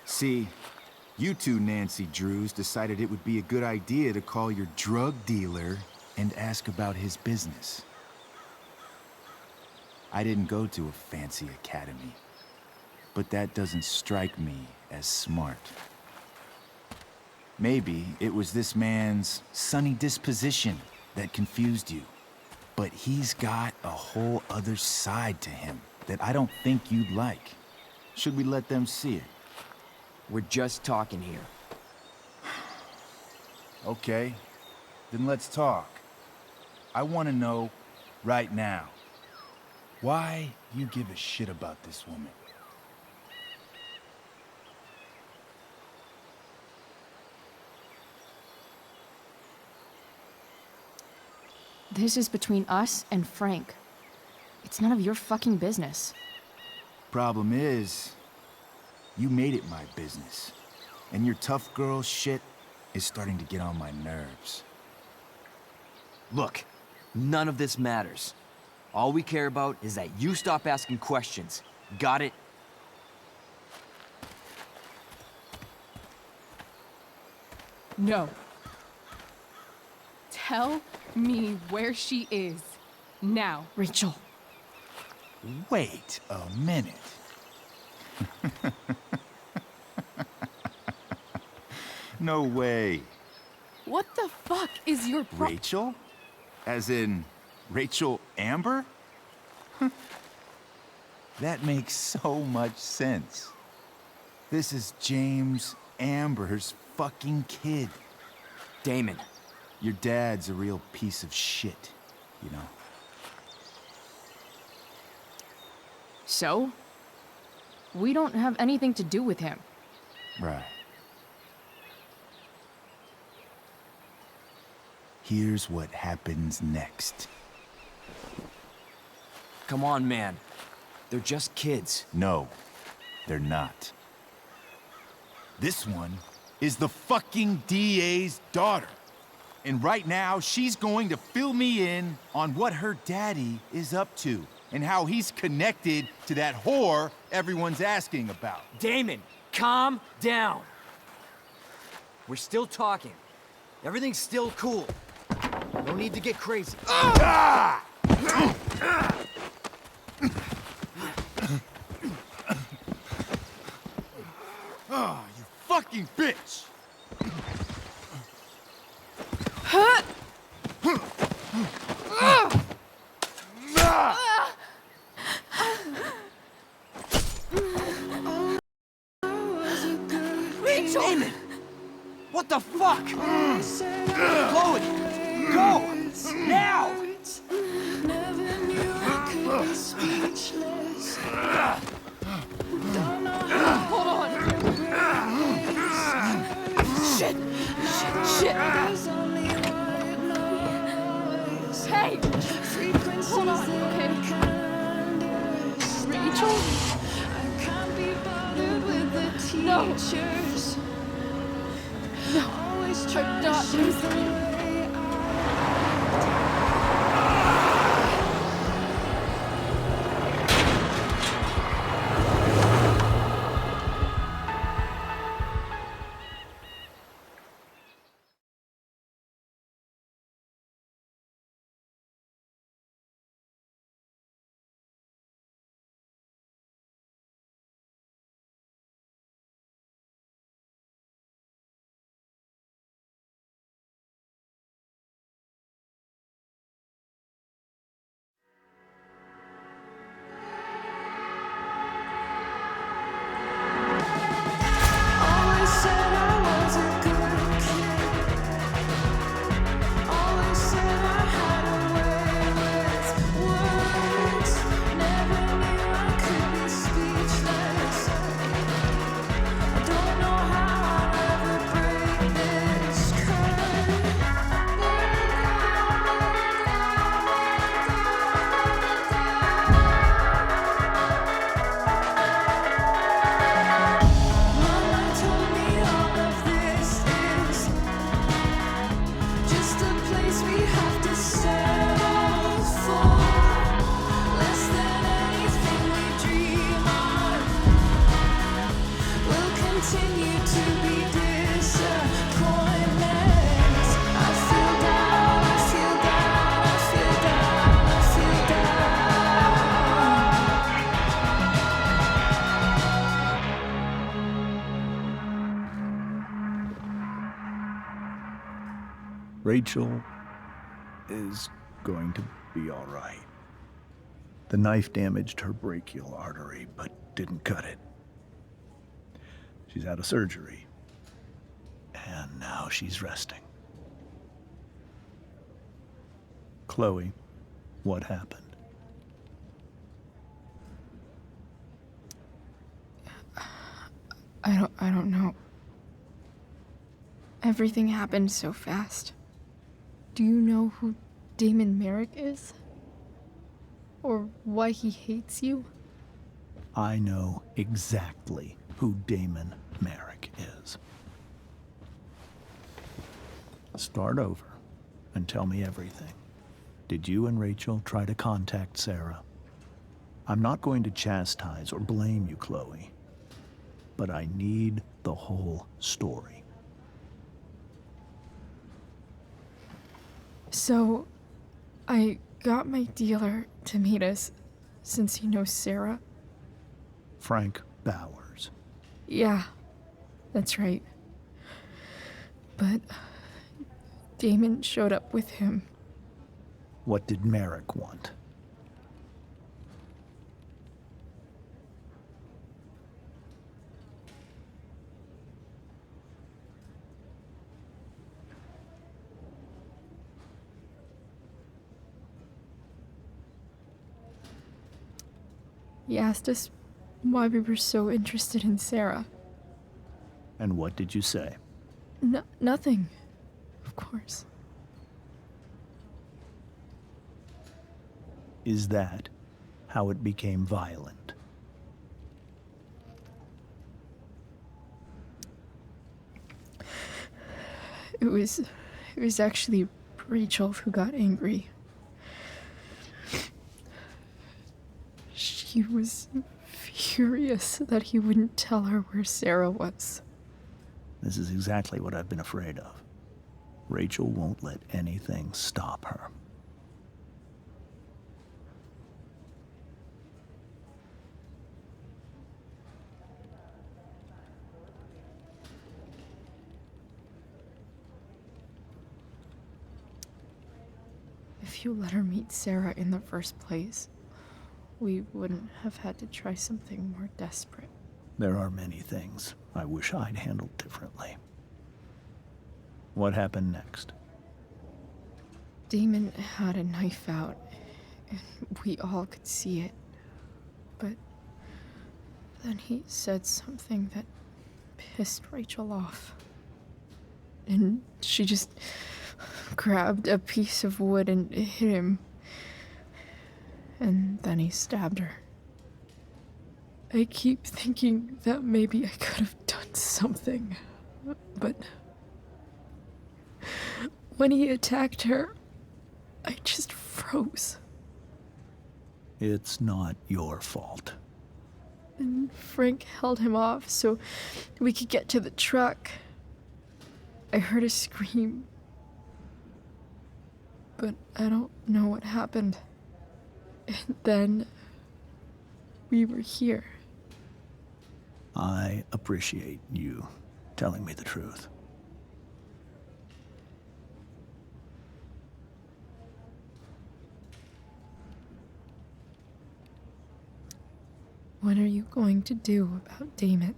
See, you two Nancy Drews decided it would be a good idea to call your drug dealer and ask about his business. I didn't go to a fancy academy, but that doesn't strike me as smart. Maybe it was this man's sunny disposition that confused you. But he's got a whole other side to him that I don't think you'd like. Should we let them see it? We're just talking here. Okay, then let's talk. I want to know right now why you give a shit about this woman. This is between us and Frank. It's none of your fucking business. Problem is, you made it my business. And your tough girl shit is starting to get on my nerves. Look, none of this matters. All we care about is that you stop asking questions. Got it? No. Tell me where she is. Now. Rachel. Wait a minute. No way. What the fuck is your Rachel? As in, Rachel Amber? That makes so much sense. This is James Amber's fucking kid. Damon. Your dad's a real piece of shit, you know? So? We don't have anything to do with him. Right. Here's what happens next. Come on, man. They're just kids. No, they're not. This one is the fucking DA's daughter. And right now, she's going to fill me in on what her daddy is up to and how he's connected to that whore everyone's asking about. Damon, calm down. We're still talking. Everything's still cool. No need to get crazy. Ah! Oh, you fucking bitch! Rachel! Damon! What the fuck? Chloe! Go! Now! Never knew I could be speechless. Don't know how. Hold on. Shit! Shit! There's only one noise. Hey! Hold on, okay? Rachel? I can't be bothered with the teachers. No. Always I'm trying to not shoot losing the you. way always said I was a good kid. Always said I had a way with words. Never knew I could be speechless. I don't know how I'll ever break this Mama told me all of this is just a place we have to settle for. Less than anything we dream of. We'll continue to be disappointments. I feel down, I feel down, I feel down, I feel Rachel is going to be all right. The knife damaged her brachial artery, but didn't cut it. She's out of surgery, and now she's resting. Chloe, what happened? I don't know. Everything happened so fast. Do you know who Damon Merrick is? Or why he hates you? I know exactly who Damon Merrick is. Start over and tell me everything. Did you and Rachel try to contact Sarah? I'm not going to chastise or blame you, Chloe, but I need the whole story. So, I got my dealer to meet us since he knows Sarah. Frank Bowers. Yeah, that's right. But Damon showed up with him. What did Merrick want? He asked us why we were so interested in Sarah. And what did you say? Nothing, of course. Is that how it became violent? It was actually Rachel who got angry. She was furious that he wouldn't tell her where Sarah was. This is exactly what I've been afraid of. Rachel won't let anything stop her. If you let her meet Sarah in the first place, we wouldn't have had to try something more desperate. There are many things I wish I'd handled differently. What happened next? Damon had a knife out, and we all could see it. But then he said something that pissed Rachel off. And she just grabbed a piece of wood and hit him. And then he stabbed her. I keep thinking that maybe I could have done something, but when he attacked her, I just froze. It's not your fault. And Frank held him off so we could get to the truck. I heard a scream, but I don't know what happened. And then we were here. I appreciate you telling me the truth. What are you going to do about Damon?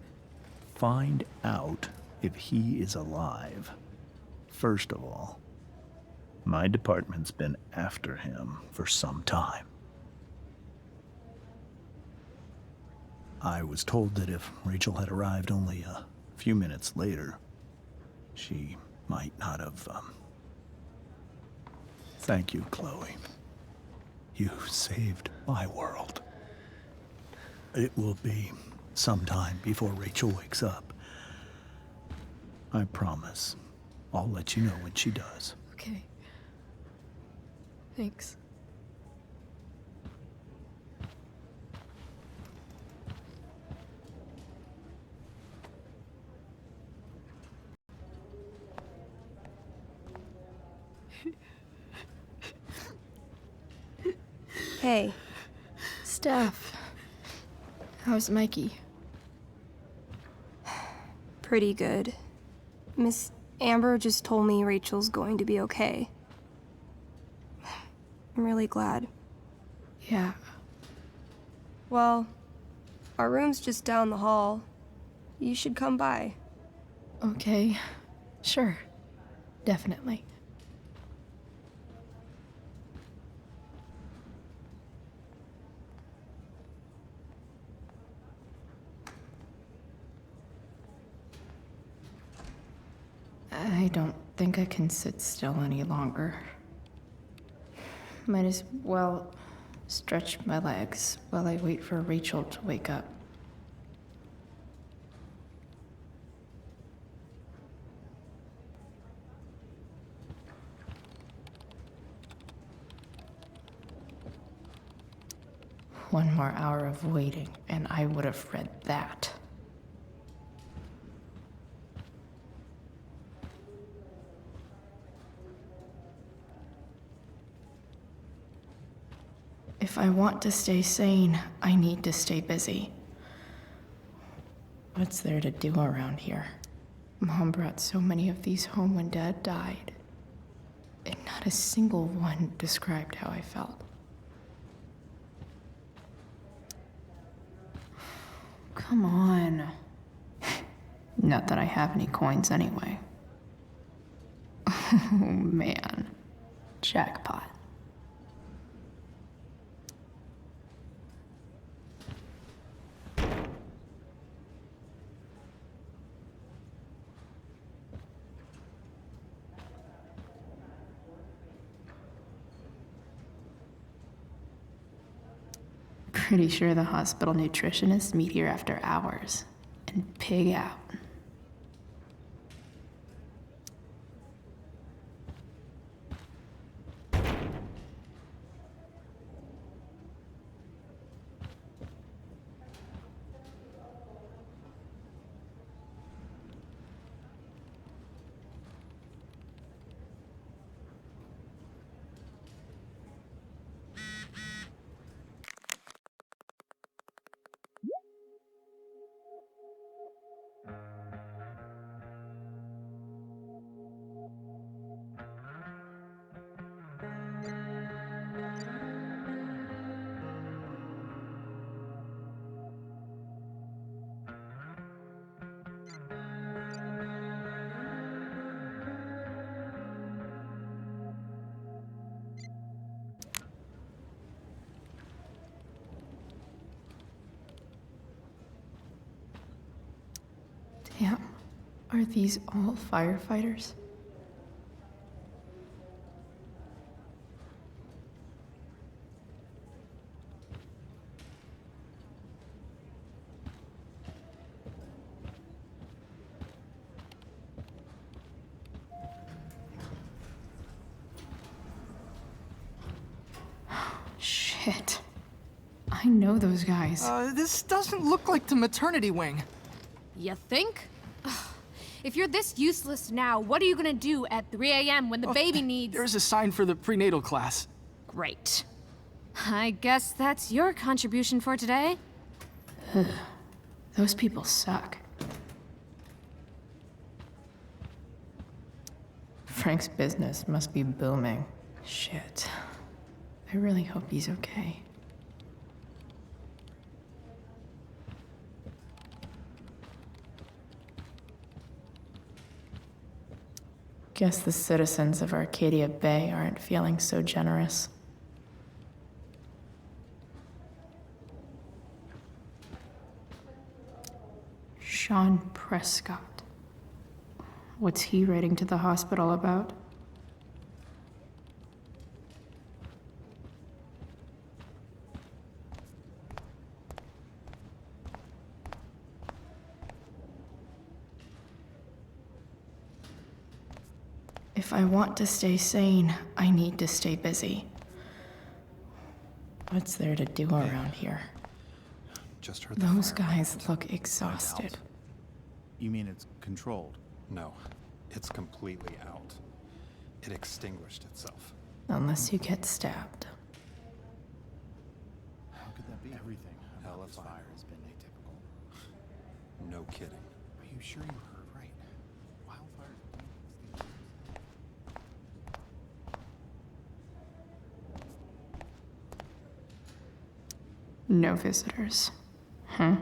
Find out if he is alive. First of all, my department's been after him for some time. I was told that if Rachel had arrived only a few minutes later, she might not have, Thank you, Chloe. You saved my world. It will be some time before Rachel wakes up. I promise. I'll let you know when she does. Okay. Thanks. Hey. Steph. How's Mikey? Pretty good. Miss Amber just told me Rachel's going to be okay. I'm really glad. Yeah. Well, our room's just down the hall. You should come by. Okay. Sure. Definitely. I don't think I can sit still any longer. Might as well stretch my legs while I wait for Rachel to wake up. One more hour of waiting, and I would have read that. If I want to stay sane, I need to stay busy. What's there to do around here? Mom brought so many of these home when Dad died, and not a single one described how I felt. Come on. Not that I have any coins anyway. Oh man. Jackpot. Pretty sure the hospital nutritionists meet here after hours and pig out. Damn. Are these all firefighters? Shit. I know those guys. This doesn't look like the maternity wing. You think? Ugh. If you're this useless now, what are you gonna do at 3 a.m. when the baby needs... There's a sign for the prenatal class. Great. I guess that's your contribution for today. Ugh. Those people suck. Frank's business must be booming. Shit. I really hope he's okay. Guess the citizens of Arcadia Bay aren't feeling so generous. Sean Prescott. What's he writing to the hospital about? If I want to stay sane, I need to stay busy. What's there to do around here? Just heard Those guys look exhausted. You mean it's controlled? No, it's completely out. It extinguished itself. Unless you get stabbed. How could that be? Everything about this fire has been atypical. No kidding. Are you sure you heard right? Wildfires. No visitors. Huh?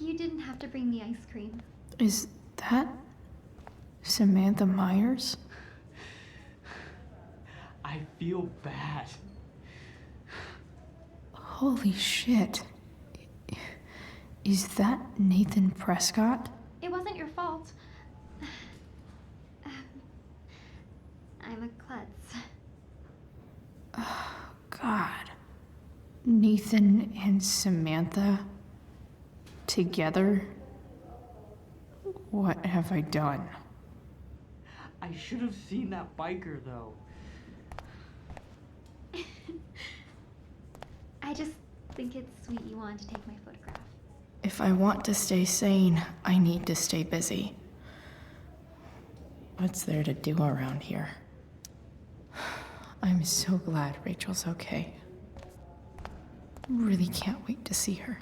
You didn't have to bring the ice cream. Is that Samantha Myers? I feel bad. Holy shit. Is that Nathan Prescott? It wasn't your fault. I'm a klutz. Oh, God. Nathan and Samantha together? What have I done? I should have seen that biker, though. I just think it's sweet you wanted to take my photograph. If I want to stay sane, I need to stay busy. What's there to do around here? I'm so glad Rachel's okay. Really can't wait to see her.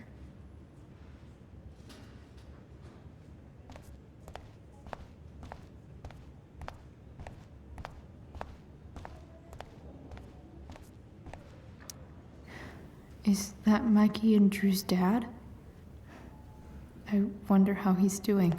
Is that Mikey and Drew's dad? I wonder how he's doing.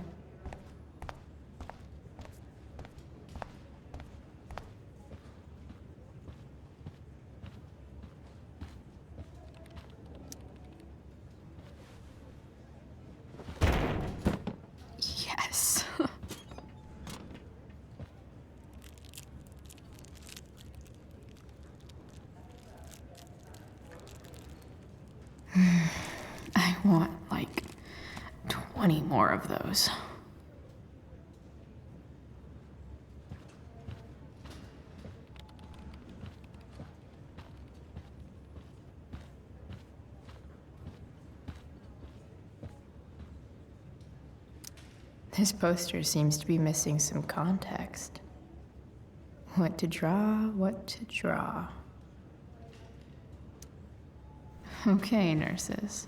Yes. I want like 20 more of those. This poster seems to be missing some context. What to draw, what to draw. Okay, nurses.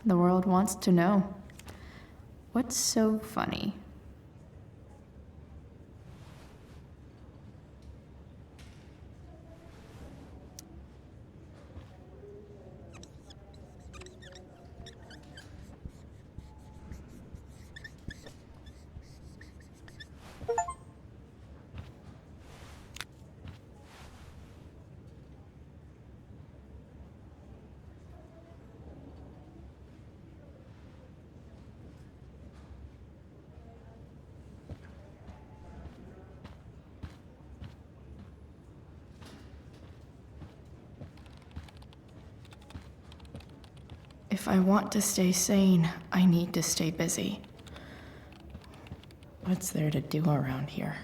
The world wants to know. What's so funny? If I want to stay sane, I need to stay busy. What's there to do around here?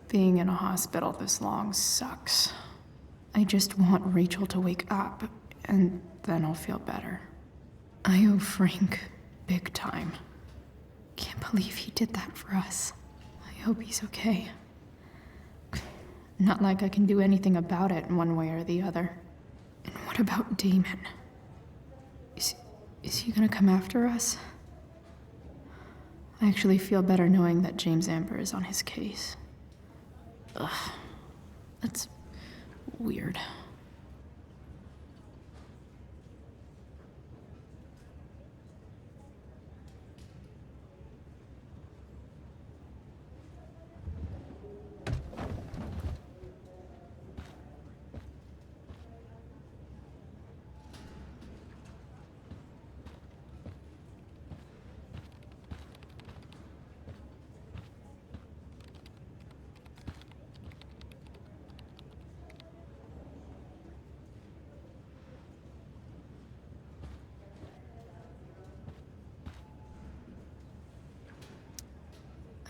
Being in a hospital this long sucks. I just want Rachel to wake up, and then I'll feel better. I owe Frank big time. Can't believe he did that for us. I hope he's okay. Not like I can do anything about it one way or the other. And what about Damon? Is he gonna come after us? I actually feel better knowing that James Amber is on his case. Ugh, that's weird.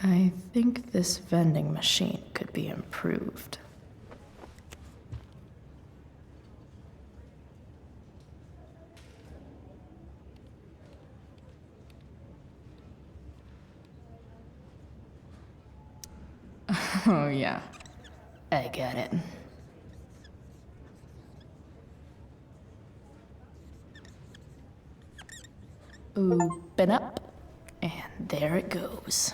I think this vending machine could be improved. Oh yeah, I get it. Open up, and there it goes.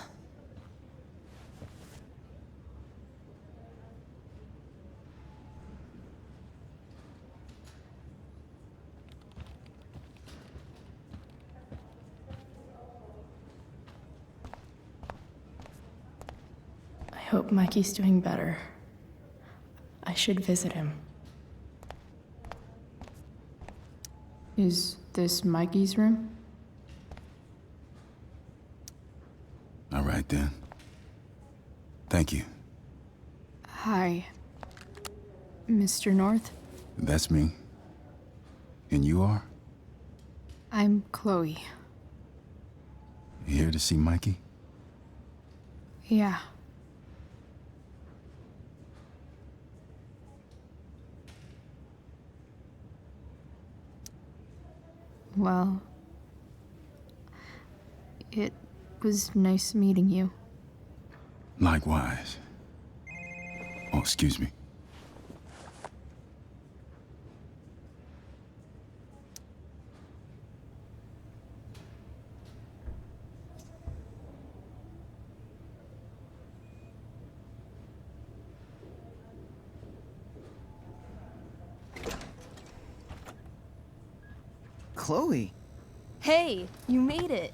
I hope Mikey's doing better. I should visit him. Is this Mikey's room? All right then. Thank you. Hi, Mr. North. That's me. And you are? I'm Chloe. You here to see Mikey? Yeah. Well, it was nice meeting you. Likewise. Oh, excuse me. Chloe. Hey, you made it.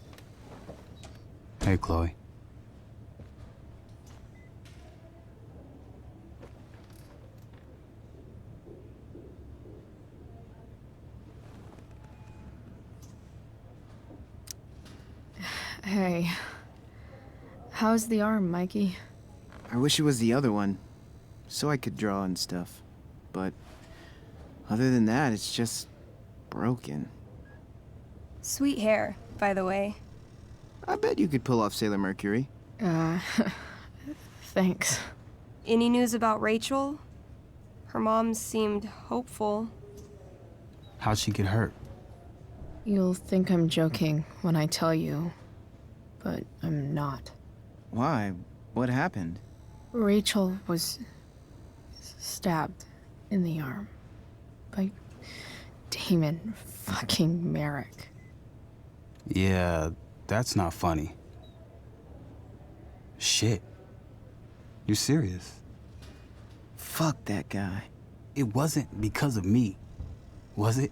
Hey, Chloe. Hey. How's the arm, Mikey? I wish it was the other one, so I could draw and stuff. But other than that, it's just broken. Sweet hair, by the way. I bet you could pull off Sailor Mercury. Thanks. Any news about Rachel? Her mom seemed hopeful. How'd she get hurt? You'll think I'm joking when I tell you, but I'm not. Why? What happened? Rachel was stabbed in the arm by Damon fucking Merrick. Yeah, that's not funny. Shit. You serious? Fuck that guy. It wasn't because of me, was it?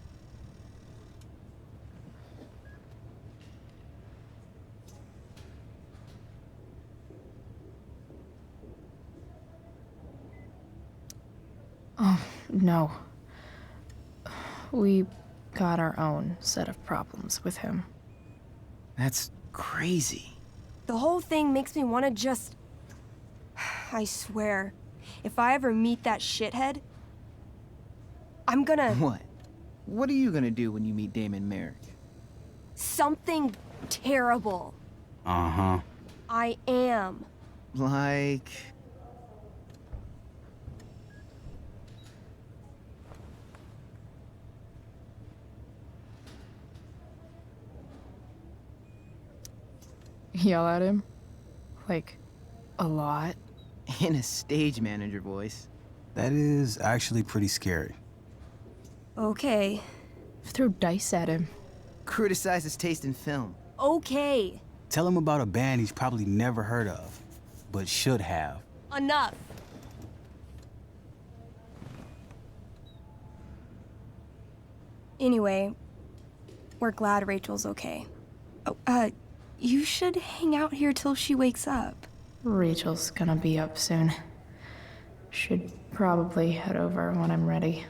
Oh, no. We got our own set of problems with him. That's crazy. The whole thing makes me want to just I swear, if I ever meet that shithead, I'm gonna... What? What are you gonna do when you meet Damon Merrick? Something terrible. Uh-huh. I am. Like... Yell at him? Like, a lot? In a stage manager voice. That is actually pretty scary. Okay. Throw dice at him. Criticize his taste in film. Okay. Tell him about a band he's probably never heard of, but should have. Enough. Anyway, we're glad Rachel's okay. Oh, you should hang out here till she wakes up. Rachel's gonna be up soon. Should probably head over when I'm ready.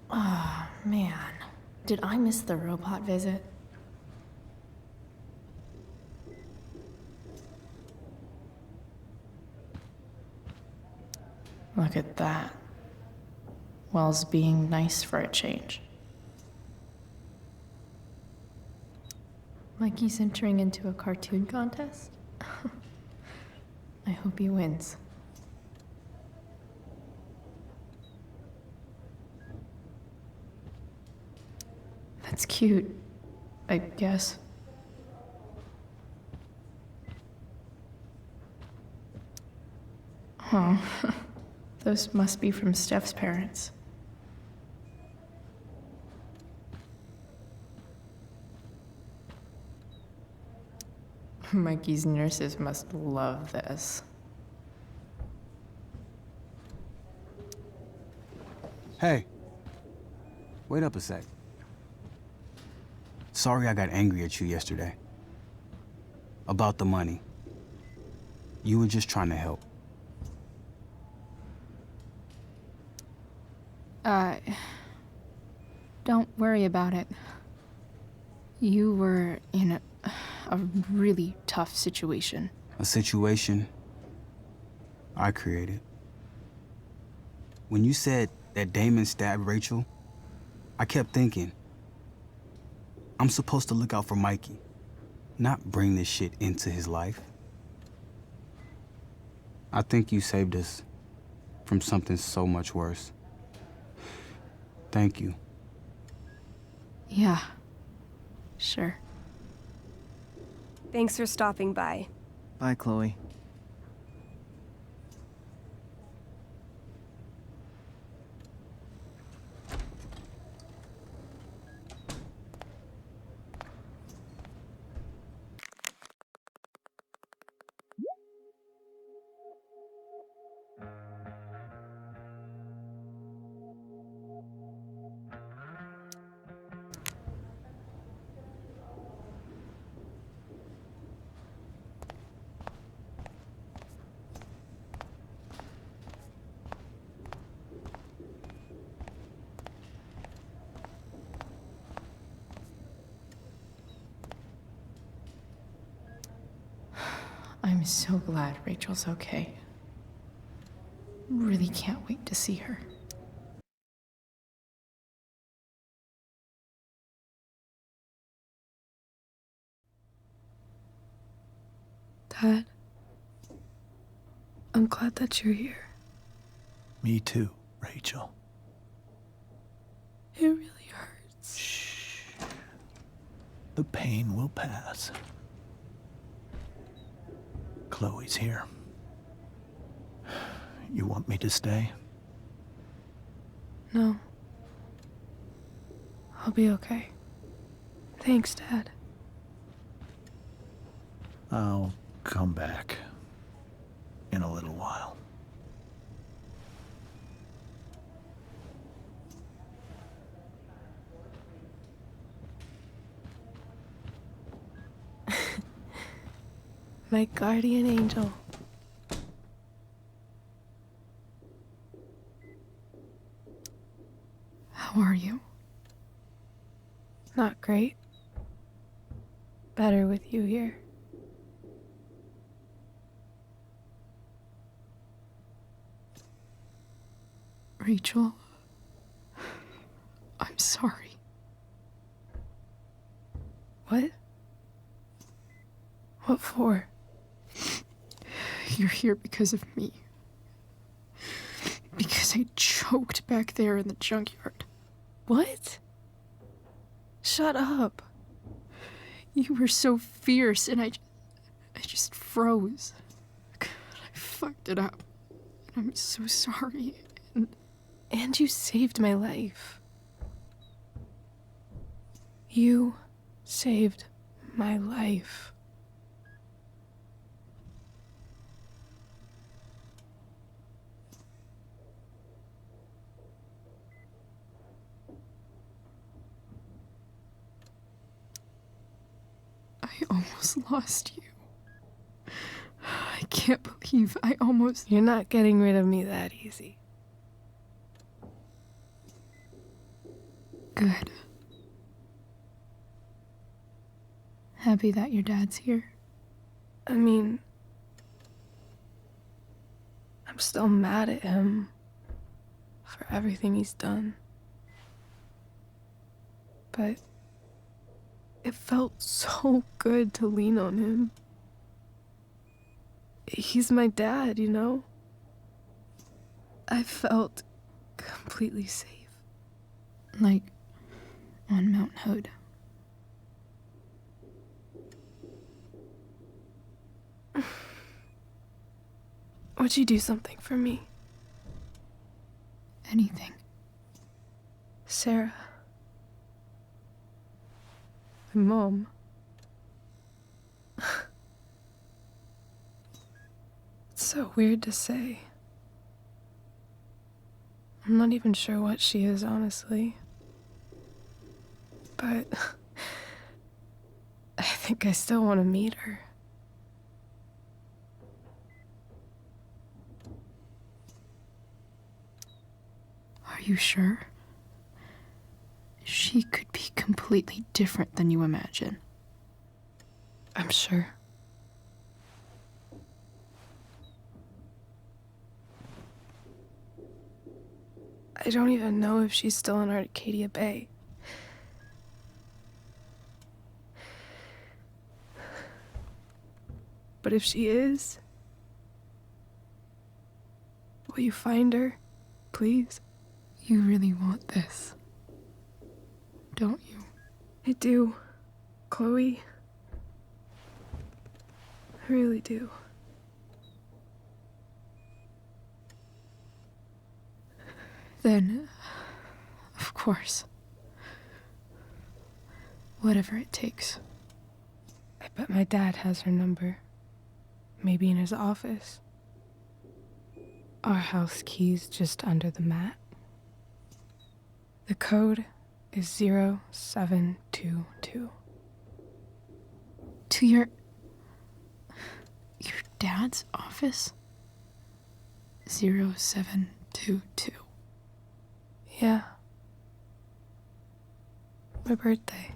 Ah, man. Did I miss the robot visit? Look at that. Wells being nice for a change. Mikey's entering into a cartoon contest? I hope he wins. That's cute, I guess. Huh. Those must be from Steph's parents. Mikey's nurses must love this. Hey. Wait up a sec. Sorry I got angry at you yesterday. About the money. You were just trying to help. Don't worry about it. You were in a really tough situation. A situation I created. When you said that Damon stabbed Rachel, I kept thinking, I'm supposed to look out for Mikey, not bring this shit into his life. I think you saved us from something so much worse. Thank you. Yeah, sure. Thanks for stopping by. Bye, Chloe. I'm so glad Rachel's okay. Really can't wait to see her. Dad, I'm glad that you're here. Me too, Rachel. It really hurts. Shh. The pain will pass. Chloe's here. You want me to stay? No. I'll be okay. Thanks, Dad. I'll come back in a little while. My guardian angel. How are you? Not great. Better with you here. Rachel, I'm sorry. What? What for? You're here because of me. Because I choked back there in the junkyard. What? Shut up. You were so fierce, and I just froze. God, I fucked it up. And I'm so sorry. And you saved my life. You saved my life. I almost lost you. I can't believe I almost... You're not getting rid of me that easy. Good. Happy that your dad's here. I mean, I'm still mad at him for everything he's done. But it felt so good to lean on him. He's my dad, you know? I felt completely safe. Like on Mount Hood. Would you do something for me? Anything. Sarah. My mom. It's so weird to say. I'm not even sure what she is, honestly. But I think I still want to meet her. Are you sure? She could be completely different than you imagine. I'm sure. I don't even know if she's still in Arcadia Bay. But if she is, will you find her, please? You really want this, don't you? I do, Chloe. I really do. Then, of course. Whatever it takes. I bet my dad has her number. Maybe in his office. Our house key's just under the mat. The code is 0722. To your dad's office? 0722. Yeah. My birthday.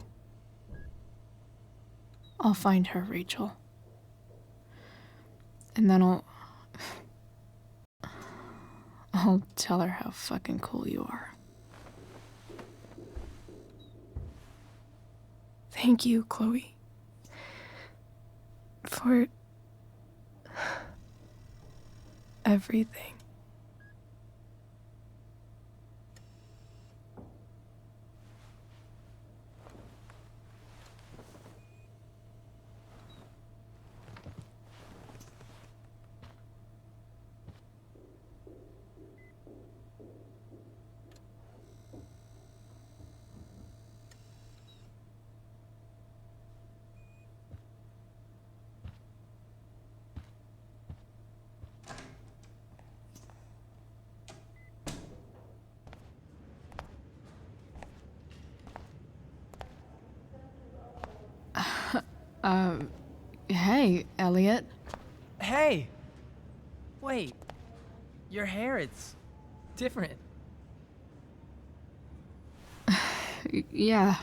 I'll find her, Rachel. And then I'll tell her how fucking cool you are. Thank you, Chloe. For everything. Hey, Elliot. Hey! Wait. Your hair, it's different. Yeah.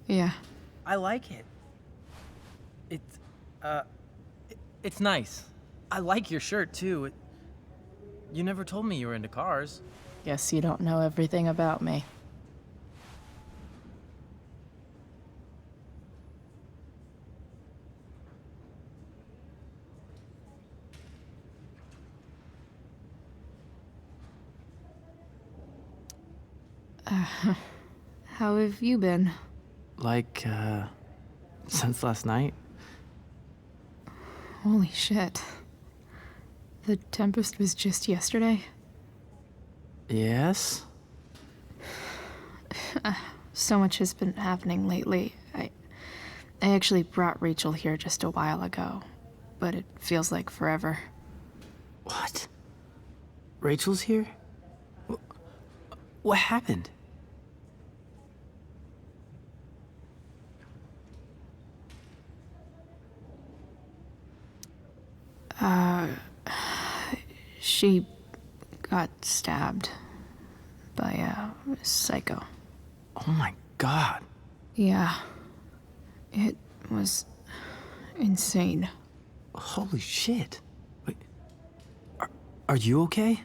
Yeah. I like it. It's nice. I like your shirt, too. You never told me you were into cars. Guess you don't know everything about me. How have you been? Like, since last night? Holy shit. The Tempest was just yesterday? Yes? So much has been happening lately. I actually brought Rachel here just a while ago, but it feels like forever. What? Rachel's here? What happened? She got stabbed by a psycho. Oh my god. Yeah. It was insane. Holy shit. Wait, are you okay?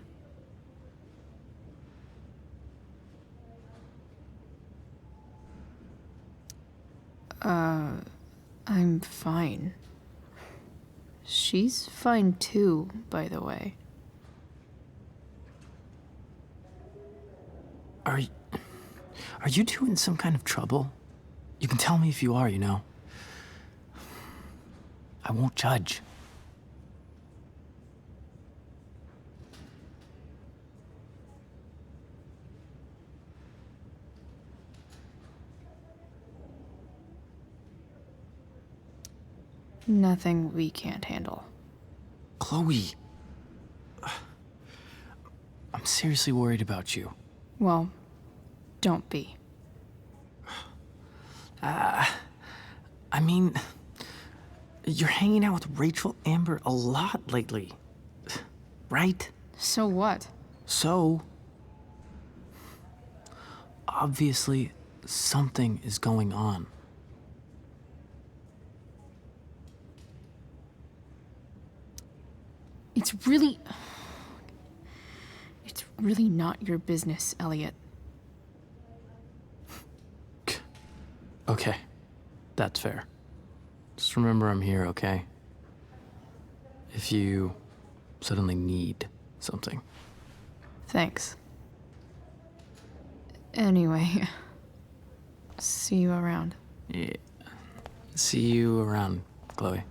I'm fine. She's fine too, by the way. Are you two in some kind of trouble? You can tell me if you are, you know. I won't judge. Nothing we can't handle. Chloe. I'm seriously worried about you. Well, don't be. I mean, you're hanging out with Rachel Amber a lot lately, right? So what? So, obviously, something is going on. It's really not your business, Elliot. Okay, that's fair. Just remember I'm here, okay? If you suddenly need something. Thanks. Anyway, see you around. Yeah. See you around, Chloe.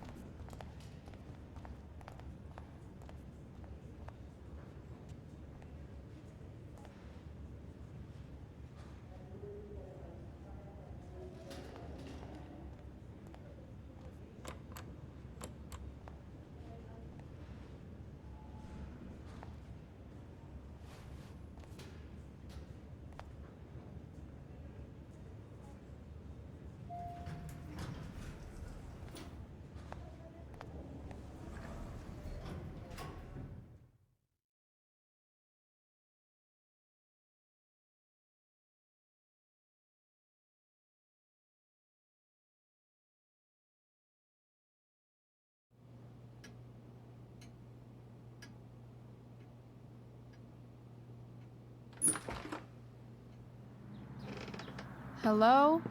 Hello?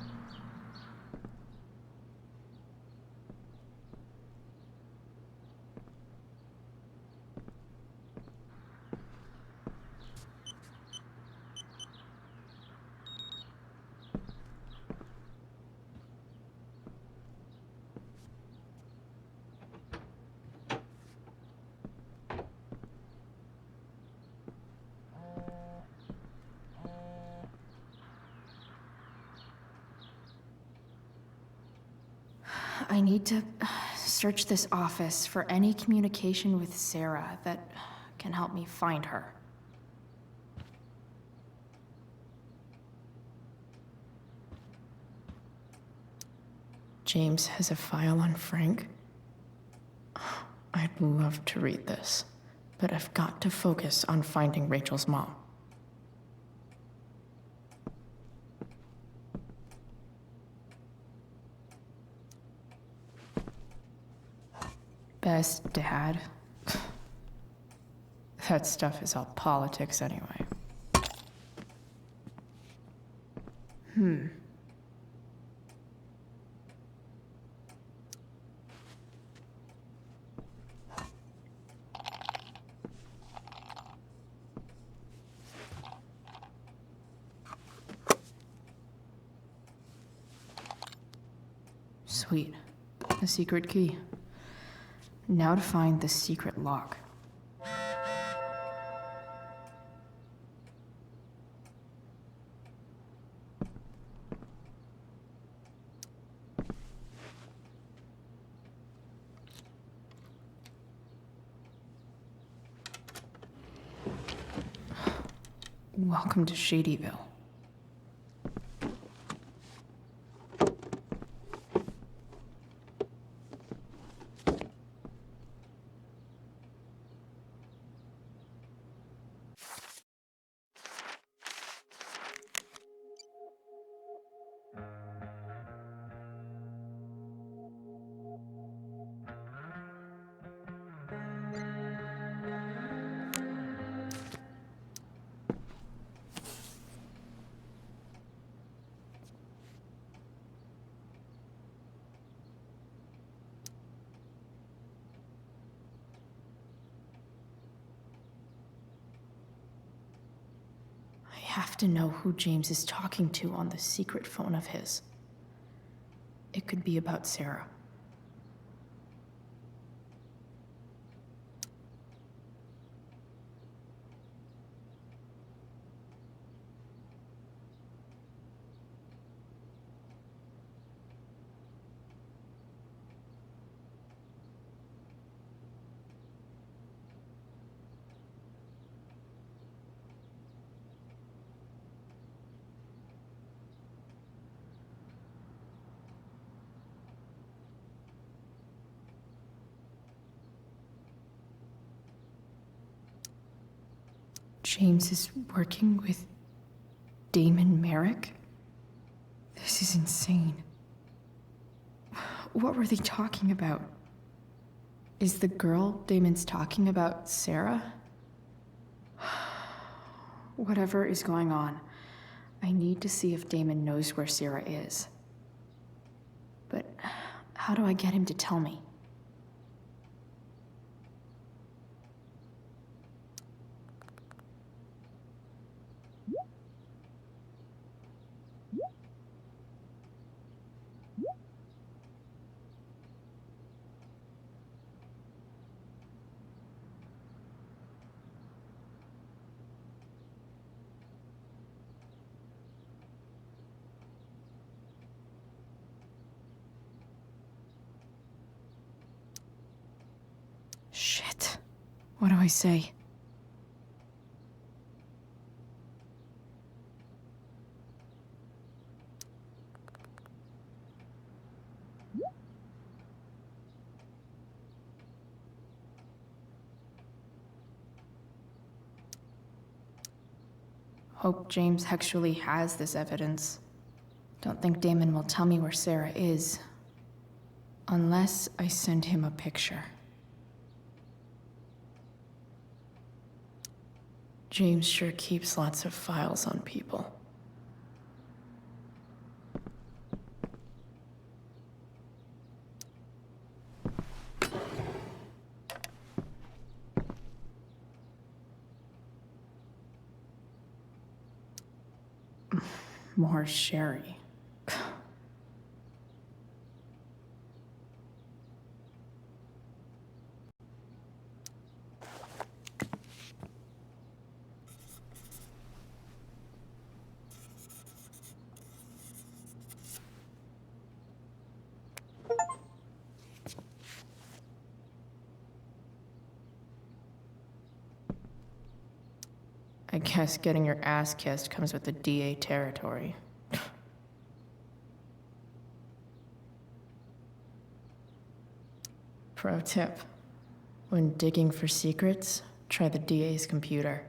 I need to search this office for any communication with Sarah that can help me find her. James has a file on Frank. I'd love to read this, but I've got to focus on finding Rachel's mom. Best dad. That stuff is all politics anyway. Sweet. A secret key. Now to find the secret lock. Welcome to Shadyville. I have to know who James is talking to on the secret phone of his. It could be about Sarah. James is working with Damon Merrick? This is insane. What were they talking about? Is the girl Damon's talking about Sarah? Whatever is going on, I need to see if Damon knows where Sarah is. But how do I get him to tell me? Shit. What do I say? Hope James actually has this evidence. Don't think Damon will tell me where Sarah is. Unless I send him a picture. James sure keeps lots of files on people. More sherry. I guess getting your ass kissed comes with the DA territory. Pro tip. When digging for secrets, try the DA's computer.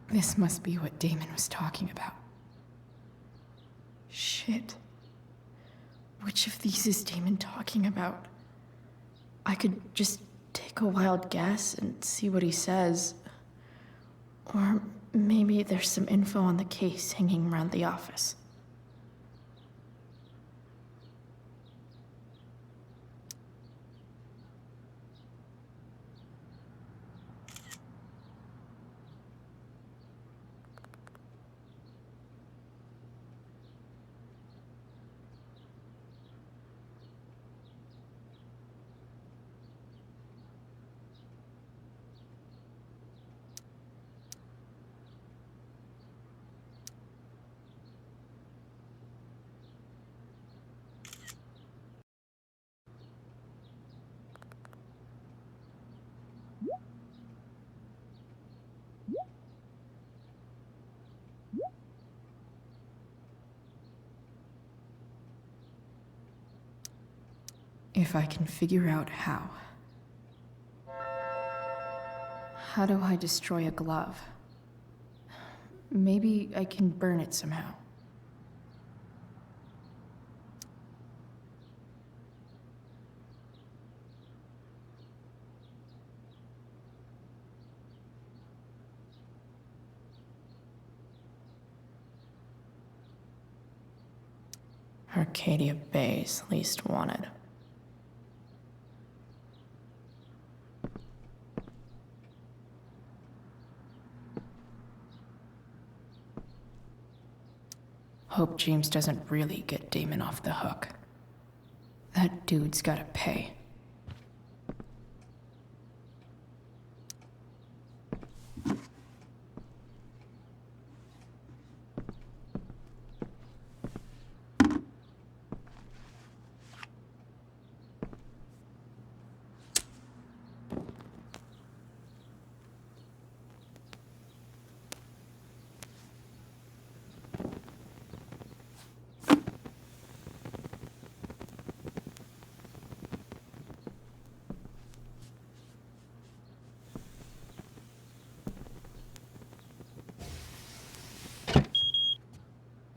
This must be what Damon was talking about. Shit. Which of these is Damon talking about? I could just take a wild guess and see what he says. Or maybe there's some info on the case hanging around the office. If I can figure out how. How do I destroy a glove? Maybe I can burn it somehow. Arcadia Bay's least wanted. Hope James doesn't really get Damon off the hook. That dude's gotta pay.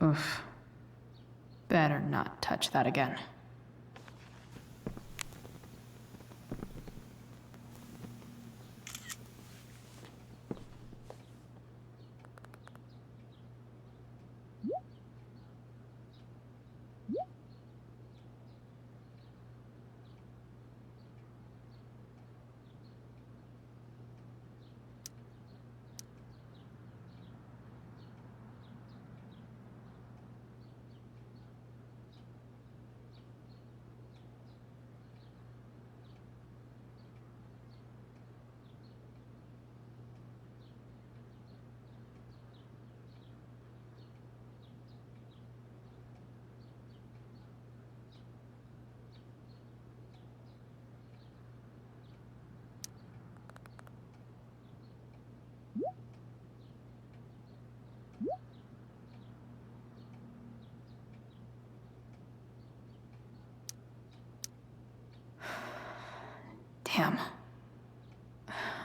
Oof. Better not touch that again. Damn.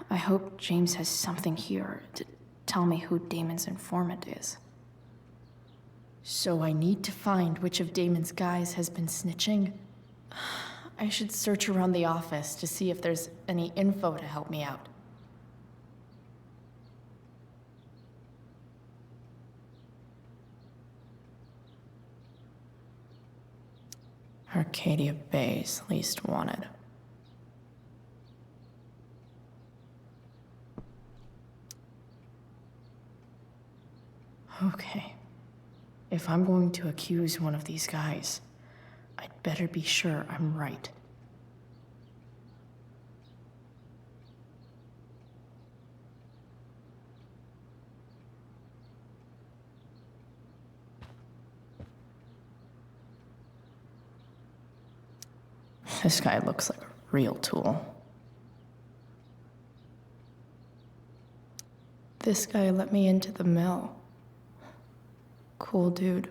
I hope James has something here to tell me who Damon's informant is. So I need to find which of Damon's guys has been snitching. I should search around the office to see if there's any info to help me out. Arcadia Bay's least wanted. Okay. If I'm going to accuse one of these guys, I'd better be sure I'm right. This guy looks like a real tool. This guy let me into the mill. Cool dude.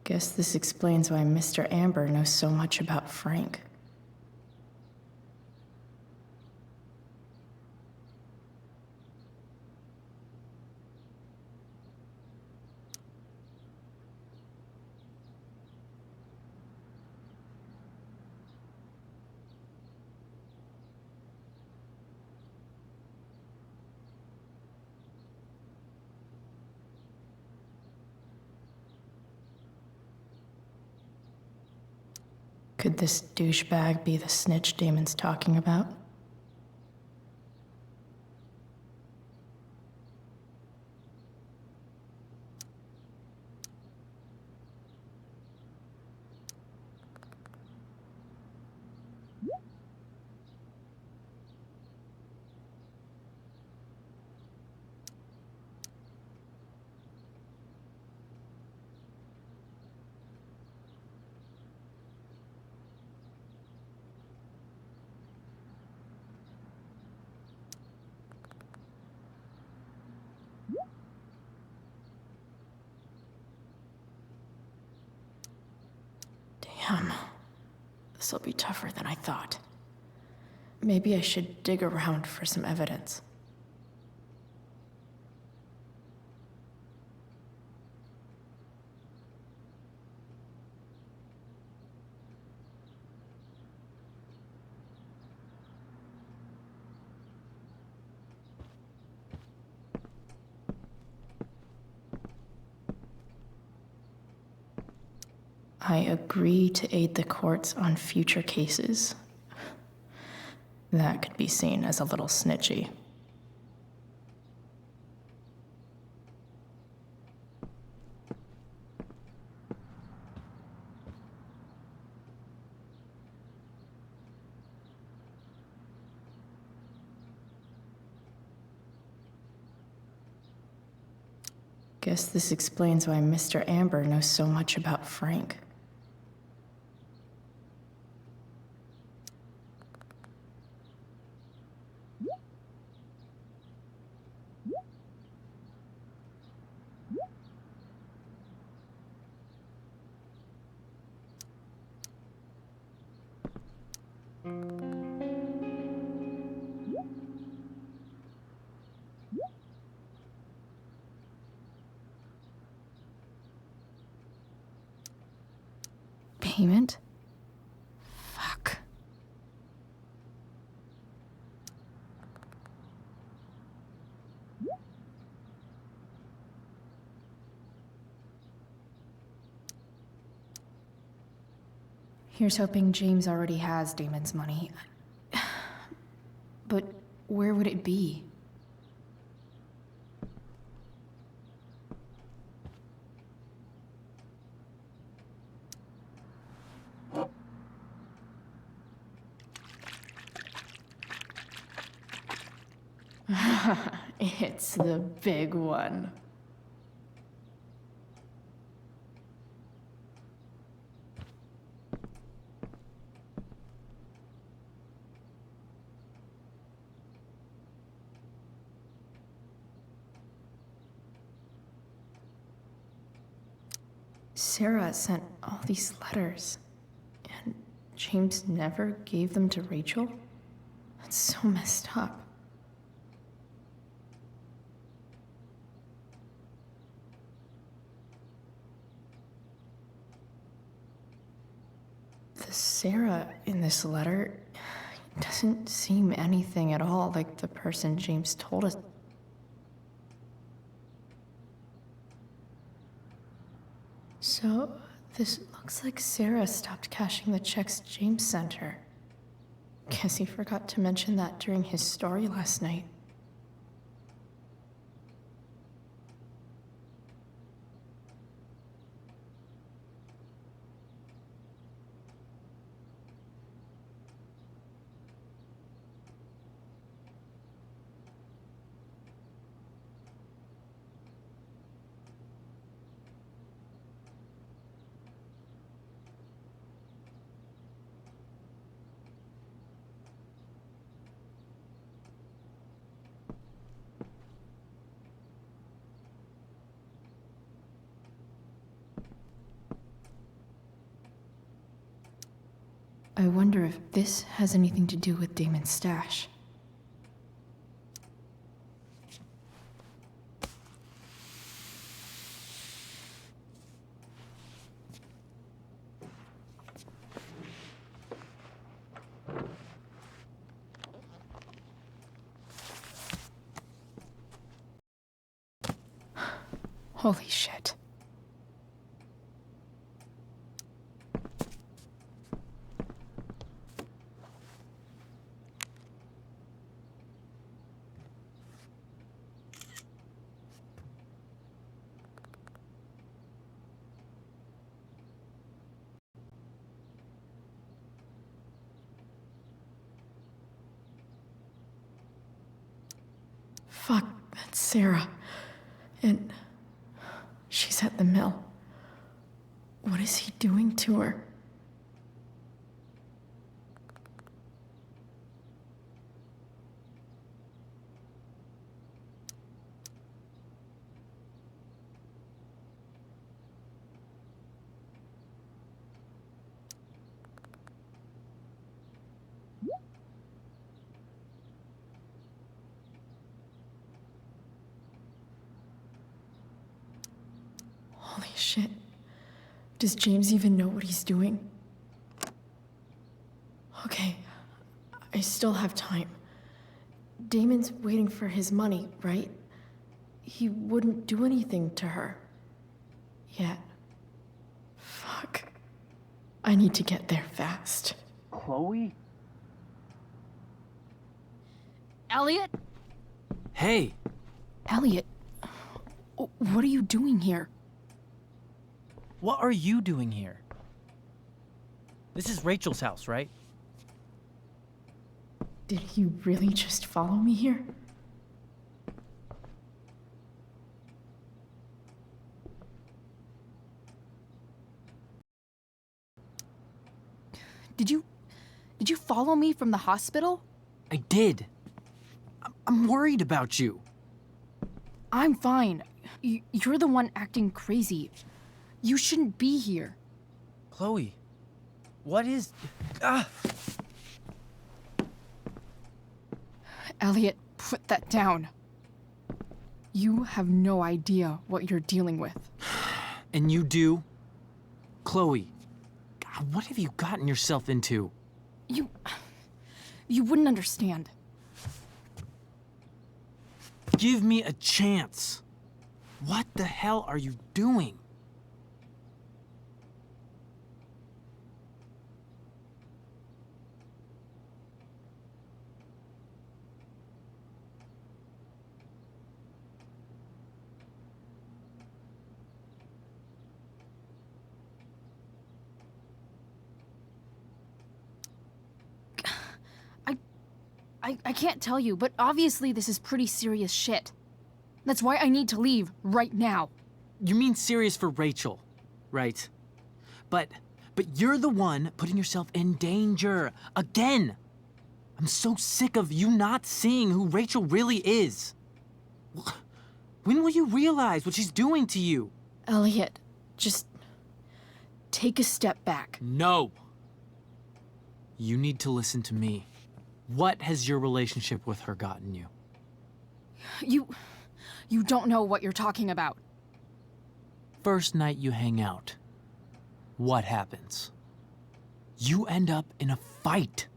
Guess this explains why Mr. Amber knows so much about Frank. Could this douchebag be the snitch Damon's talking about? Damn. This'll be tougher than I thought. Maybe I should dig around for some evidence. I agree to aid the courts on future cases. That could be seen as a little snitchy. Guess this explains why Mr. Amber knows so much about Frank. Payment? Fuck. Here's hoping James already has Damon's money. But where would it be? It's the big one. Sarah sent all these letters, and James never gave them to Rachel? That's so messed up. The Sarah in this letter doesn't seem anything at all like the person James told us. So, this looks like Sarah stopped cashing the checks James sent her. Guess he forgot to mention that during his story last night. I wonder if this has anything to do with Damon's stash. Holy shit. Fuck, that's Sarah. And she's at the mill. What is he doing to her? Holy shit. Does James even know what he's doing? Okay, I still have time. Damon's waiting for his money, right? He wouldn't do anything to her. Yet. Fuck. I need to get there fast. Chloe? Elliot? Hey! Elliot, what are you doing here? What are you doing here? This is Rachel's house, right? Did he really just follow me here? Did you follow me from the hospital? I did. I'm worried about you. I'm fine. You're the one acting crazy. You shouldn't be here. Chloe, what is... Ah! Elliot, put that down. You have no idea what you're dealing with. And you do? Chloe, God, what have you gotten yourself into? You wouldn't understand. Give me a chance. What the hell are you doing? I can't tell you, but obviously this is pretty serious shit. That's why I need to leave right now. You mean serious for Rachel, right? But you're the one putting yourself in danger again. I'm so sick of you not seeing who Rachel really is. When will you realize what she's doing to you? Elliot, just take a step back. No. You need to listen to me. What has your relationship with her gotten you? You don't know what you're talking about. First night you hang out, what happens? You end up in a fight.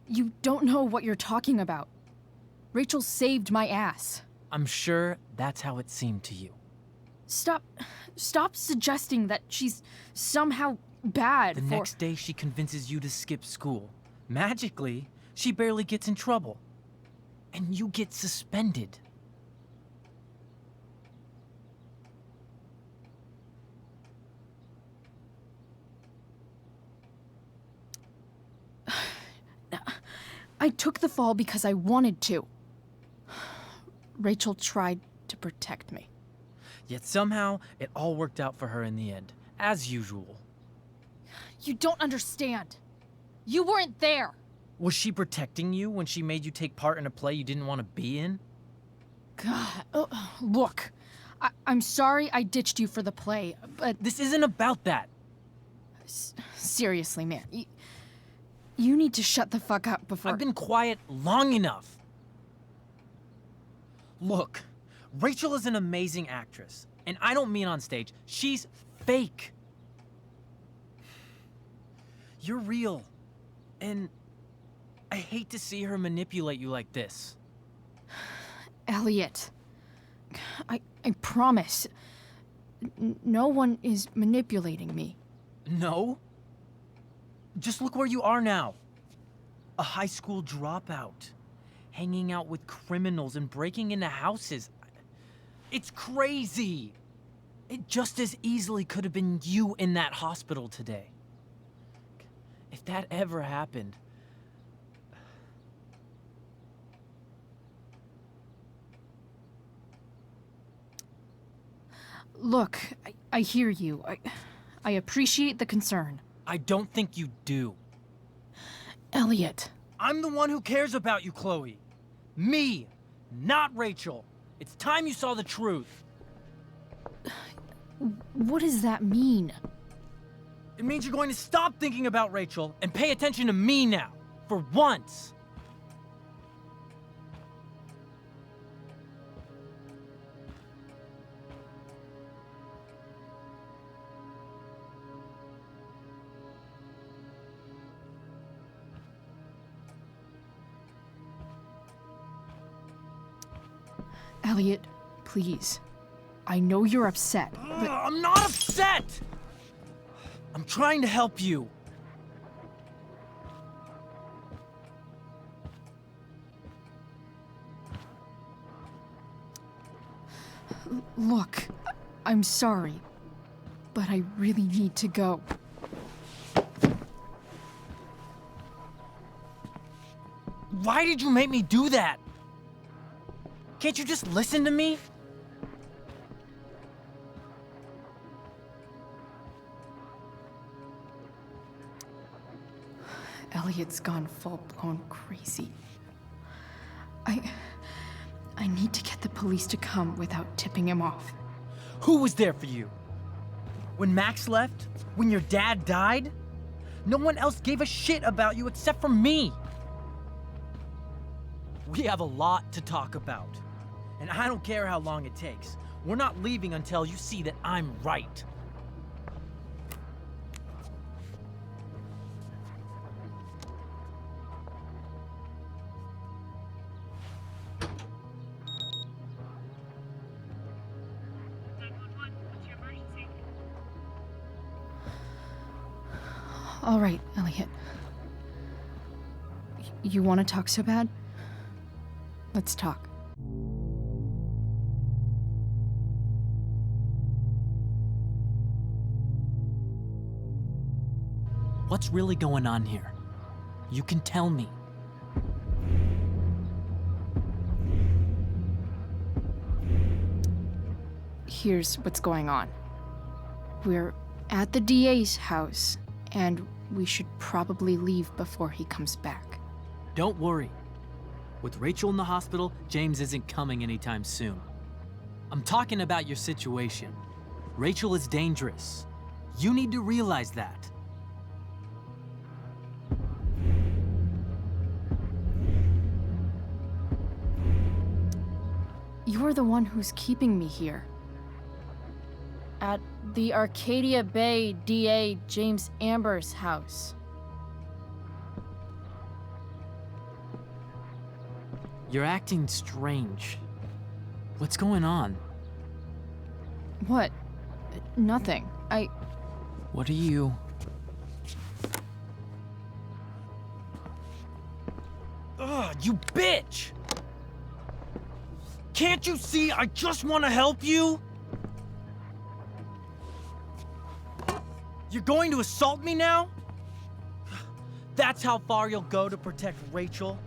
You don't know what you're talking about. Rachel saved my ass. I'm sure that's how it seemed to you. Stop suggesting that she's somehow bad. The next day she convinces you to skip school. Magically, she barely gets in trouble. And you get suspended. I took the fall because I wanted to. Rachel tried to protect me. Yet somehow, it all worked out for her in the end, as usual. You don't understand. You weren't there. Was she protecting you when she made you take part in a play you didn't want to be in? God, look. I'm sorry I ditched you for the play, but... This isn't about that. Seriously, man. You need to shut the fuck up before... I've been quiet long enough. Look, Rachel is an amazing actress. And I don't mean on stage. She's fake. You're real. And I hate to see her manipulate you like this. Elliot, I promise. No one is manipulating me. No? Just look where you are now. A high school dropout. Hanging out with criminals and breaking into houses. It's crazy. It just as easily could have been you in that hospital today. If that ever happened... Look, I hear you. I appreciate the concern. I don't think you do. Elliot. I'm the one who cares about you, Chloe. Me, not Rachel. It's time you saw the truth. What does that mean? It means you're going to stop thinking about Rachel and pay attention to me now, for once. Elliot, please. I know you're upset, but... I'm not upset! I'm trying to help you. Look, I'm sorry, but I really need to go. Why did you make me do that? Can't you just listen to me? Elliot's gone full-blown crazy. I need to get the police to come without tipping him off. Who was there for you? When Max left? When your dad died? No one else gave a shit about you except for me. We have a lot to talk about. And I don't care how long it takes. We're not leaving until you see that I'm right. All right, Elliot. You want to talk so bad? Let's talk. What's really going on here? You can tell me. Here's what's going on. We're at the DA's house, and we should probably leave before he comes back. Don't worry. With Rachel in the hospital, James isn't coming anytime soon. I'm talking about your situation. Rachel is dangerous. You need to realize that. You're the one who's keeping me here. At the Arcadia Bay DA James Amber's house. You're acting strange. What's going on? What? Nothing. What are you... Ugh, you bitch! Can't you see I just want to help you? You're going to assault me now? That's how far you'll go to protect Rachel?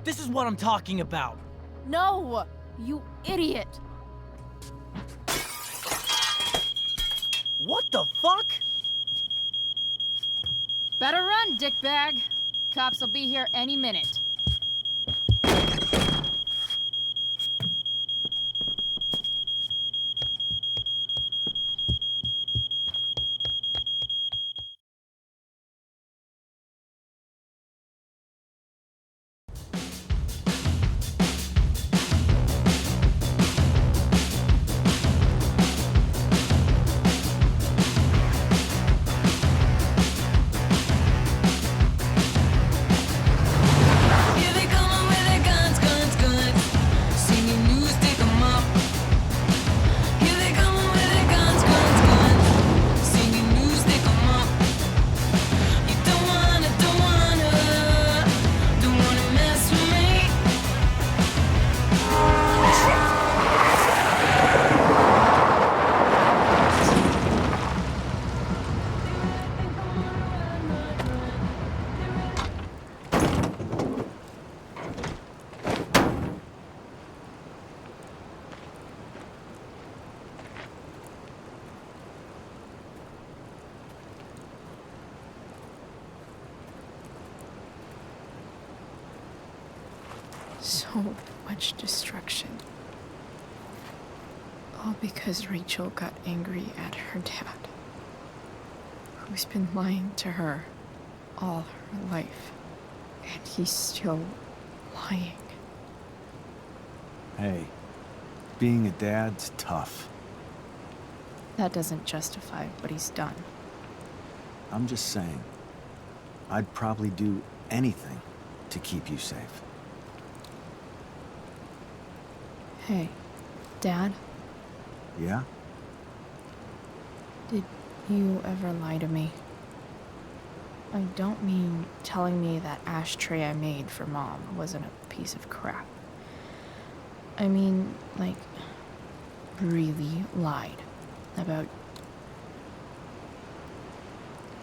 This is what I'm talking about. No! You idiot! What the fuck? Better run, dickbag. Cops will be here any minute. so much destruction. All because Rachel got angry at her dad, who's been lying to her all her life. And he's still lying. Hey, being a dad's tough. That doesn't justify what he's done. I'm just saying, I'd probably do anything to keep you safe. Hey, Dad, Yeah? did you ever lie to me? I don't mean telling me that ashtray I made for Mom wasn't a piece of crap. I mean, like, really lied about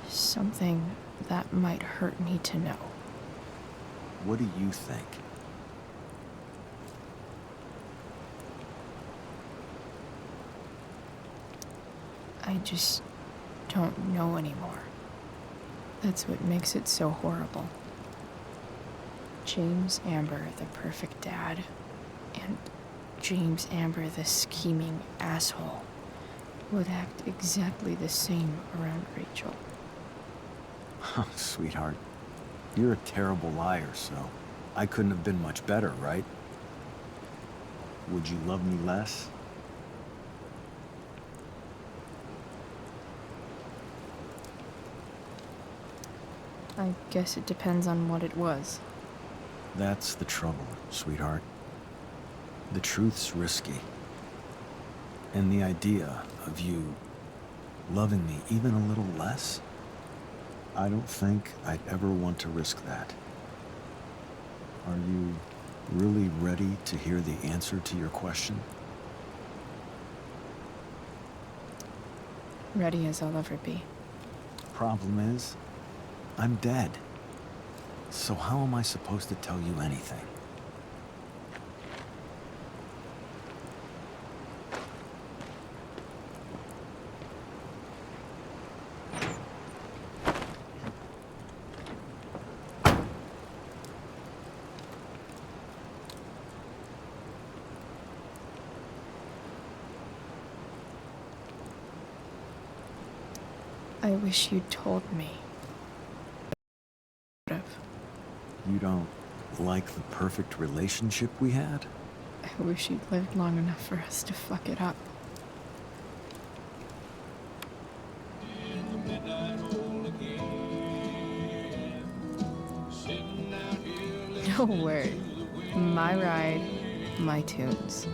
something that might hurt me to know. What do you think? I just don't know anymore. That's what makes it so horrible. James Amber, the perfect dad, and James Amber, the scheming asshole, would act exactly the same around Rachel. Sweetheart, you're a terrible liar, so I couldn't have been much better, right? Would you love me less? I guess it depends on what it was. That's the trouble, sweetheart. The truth's risky. And the idea of you loving me even a little less, I don't think I'd ever want to risk that. Are you really ready to hear the answer to your question? Ready as I'll ever be. Problem is, I'm dead. So how am I supposed to tell you anything? I wish you'd told me. You don't like the perfect relationship we had? I wish you'd lived long enough for us to fuck it up. Don't worry. My ride, my tunes.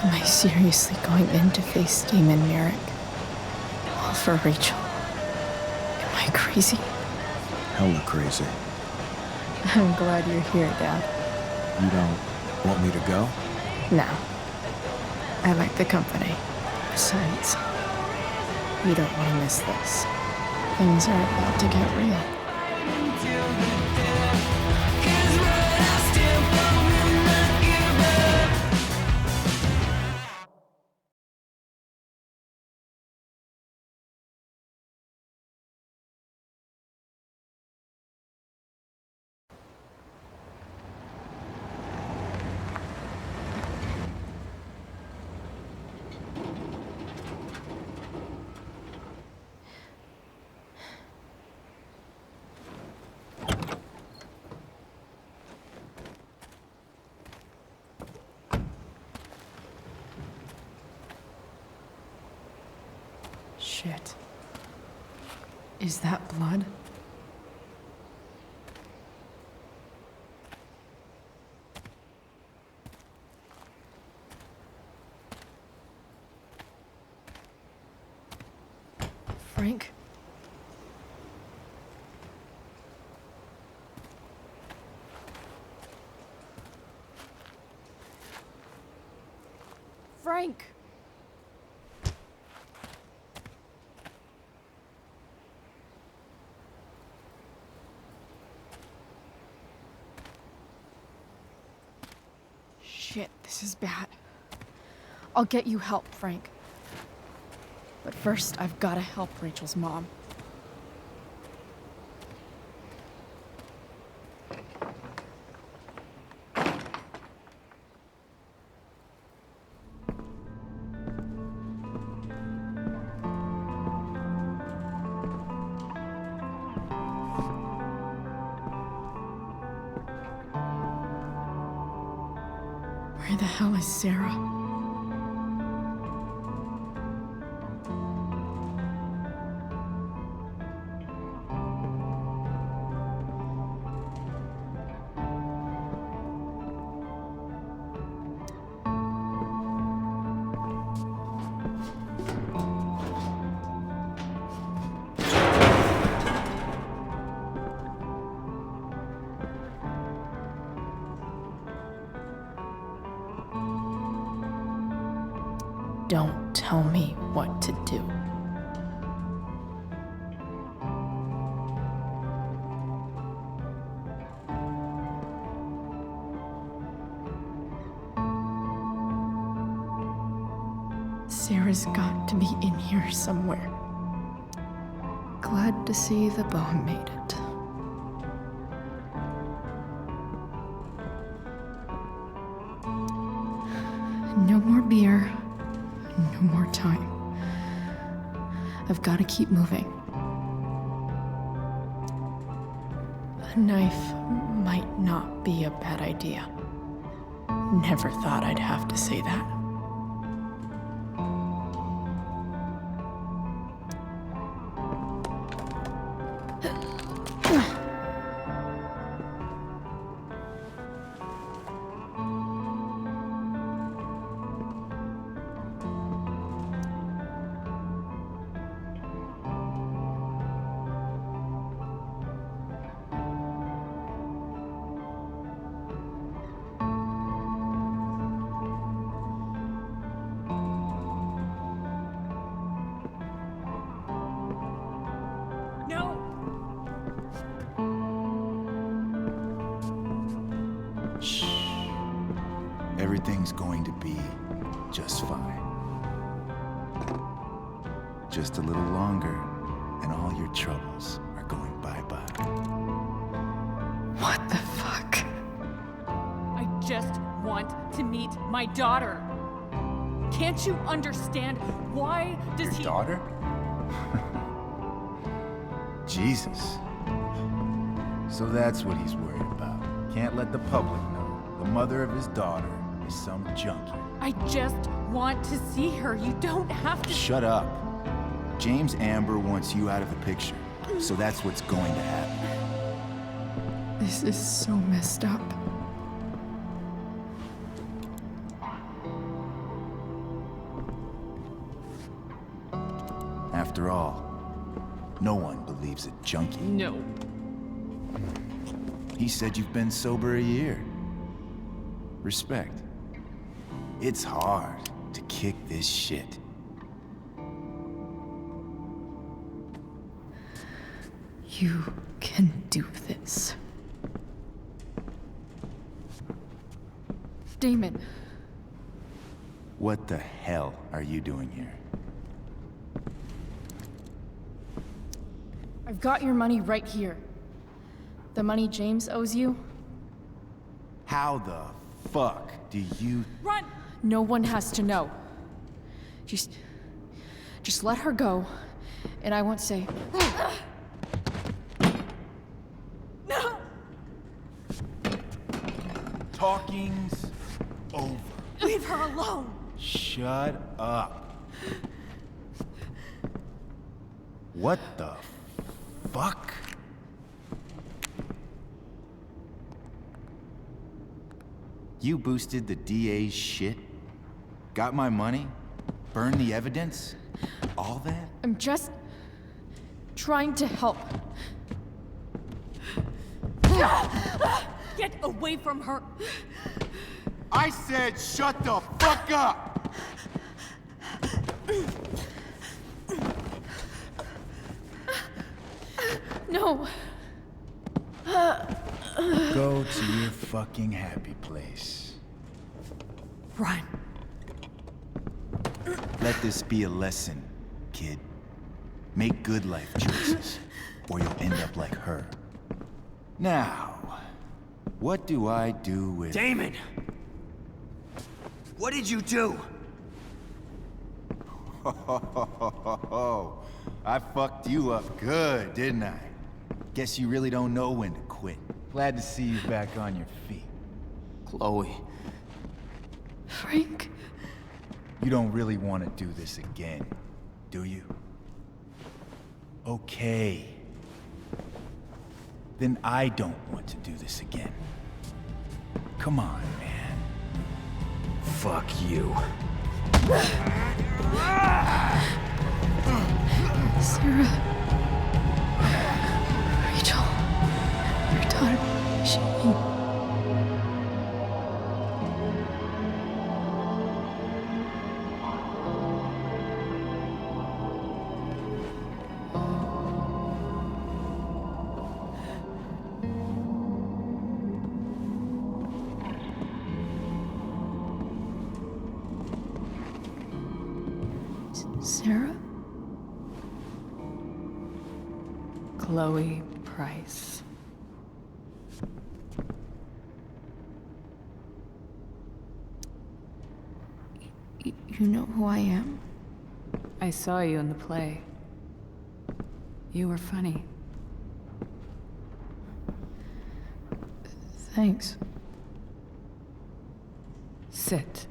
Am I seriously going in to face Damon Merrick? All for Rachel? Am I crazy? Hella crazy. I'm glad you're here, Dad. You don't want me to go? No. I like the company. Besides, you don't want to miss this. Things are about to get real. Shit. Is that blood? Frank? Frank! Shit, this is bad. I'll get you help, Frank. But first, I've gotta help Rachel's mom. Where the hell is Sarah? Don't tell me what to do. Sarah's got to be in here somewhere. Glad to see the bomb made it. No more beer. No more time. I've got to keep moving. A knife might not be a bad idea. Never thought I'd have to say that. Everything's going to be just fine. Just a little longer, and all your troubles are going bye-bye. What the fuck? I just want to meet my daughter. Can't you understand? Why does Your daughter? Jesus. So that's what he's worried about. Can't let the public know the mother of his daughter is some junkie. I just want to see her. You don't have to. Shut up. James Amber wants you out of the picture, so that's what's going to happen. This is so messed up. After all, no one believes a junkie. No. He said you've been sober a year. Respect. It's hard to kick this shit. You can do this. Damon. What the hell are you doing here? I've got your money right here. The money James owes you. How the fuck do you... Run! No one has to know. Just let her go, and I won't say... No! Talking's over. Leave her alone! Shut up. What the fuck? You boosted the DA's shit? Got my money? Burned the evidence? All that? I'm just trying to help. Get away from her! I said shut the fuck up! No. Go to your fucking happy place. Run. Let this be a lesson, kid. Make good life choices, or you'll end up like her. Now, what do I do with... Damon! What did you do? I fucked you up good, didn't I? Guess you really don't know when to quit. Glad to see you back on your feet. Chloe. Frank. You don't really want to do this again, do you? Okay. Then I don't want to do this again. Come on, man. Fuck you. Sarah. Rachel. Your daughter. She... Sarah? Chloe Price. You know who I am? I saw you in the play. You were funny. Thanks. Sit.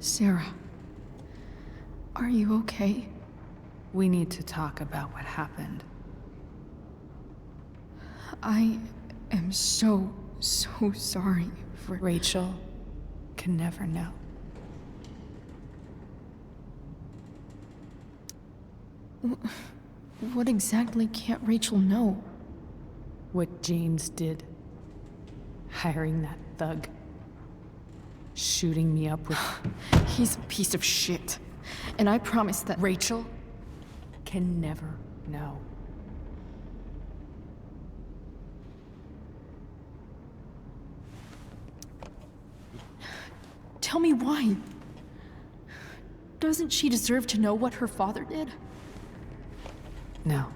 Sarah. Are you okay? We need to talk about what happened. I am so sorry for... Rachel can never know. What exactly can't Rachel know? What James did. Hiring that thug. Shooting me up with... He's a piece of shit. And I promise that... Rachel can never know. Tell me why. Doesn't she deserve to know what her father did? No.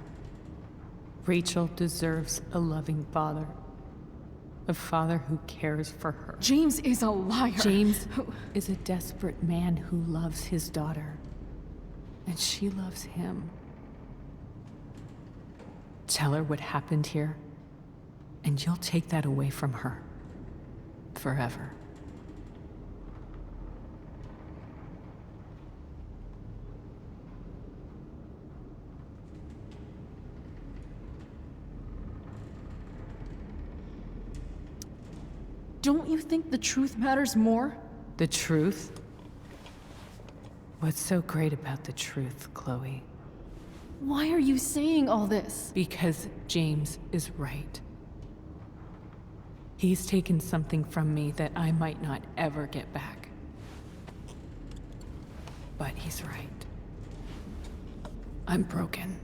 Rachel deserves a loving father. A father who cares for her. James is a liar. James is a desperate man who loves his daughter. And she loves him. Tell her what happened here, and you'll take that away from her. Forever. Don't you think the truth matters more? The truth? What's so great about the truth, Chloe? Why are you saying all this? Because James is right. He's taken something from me that I might not ever get back. But he's right. I'm broken.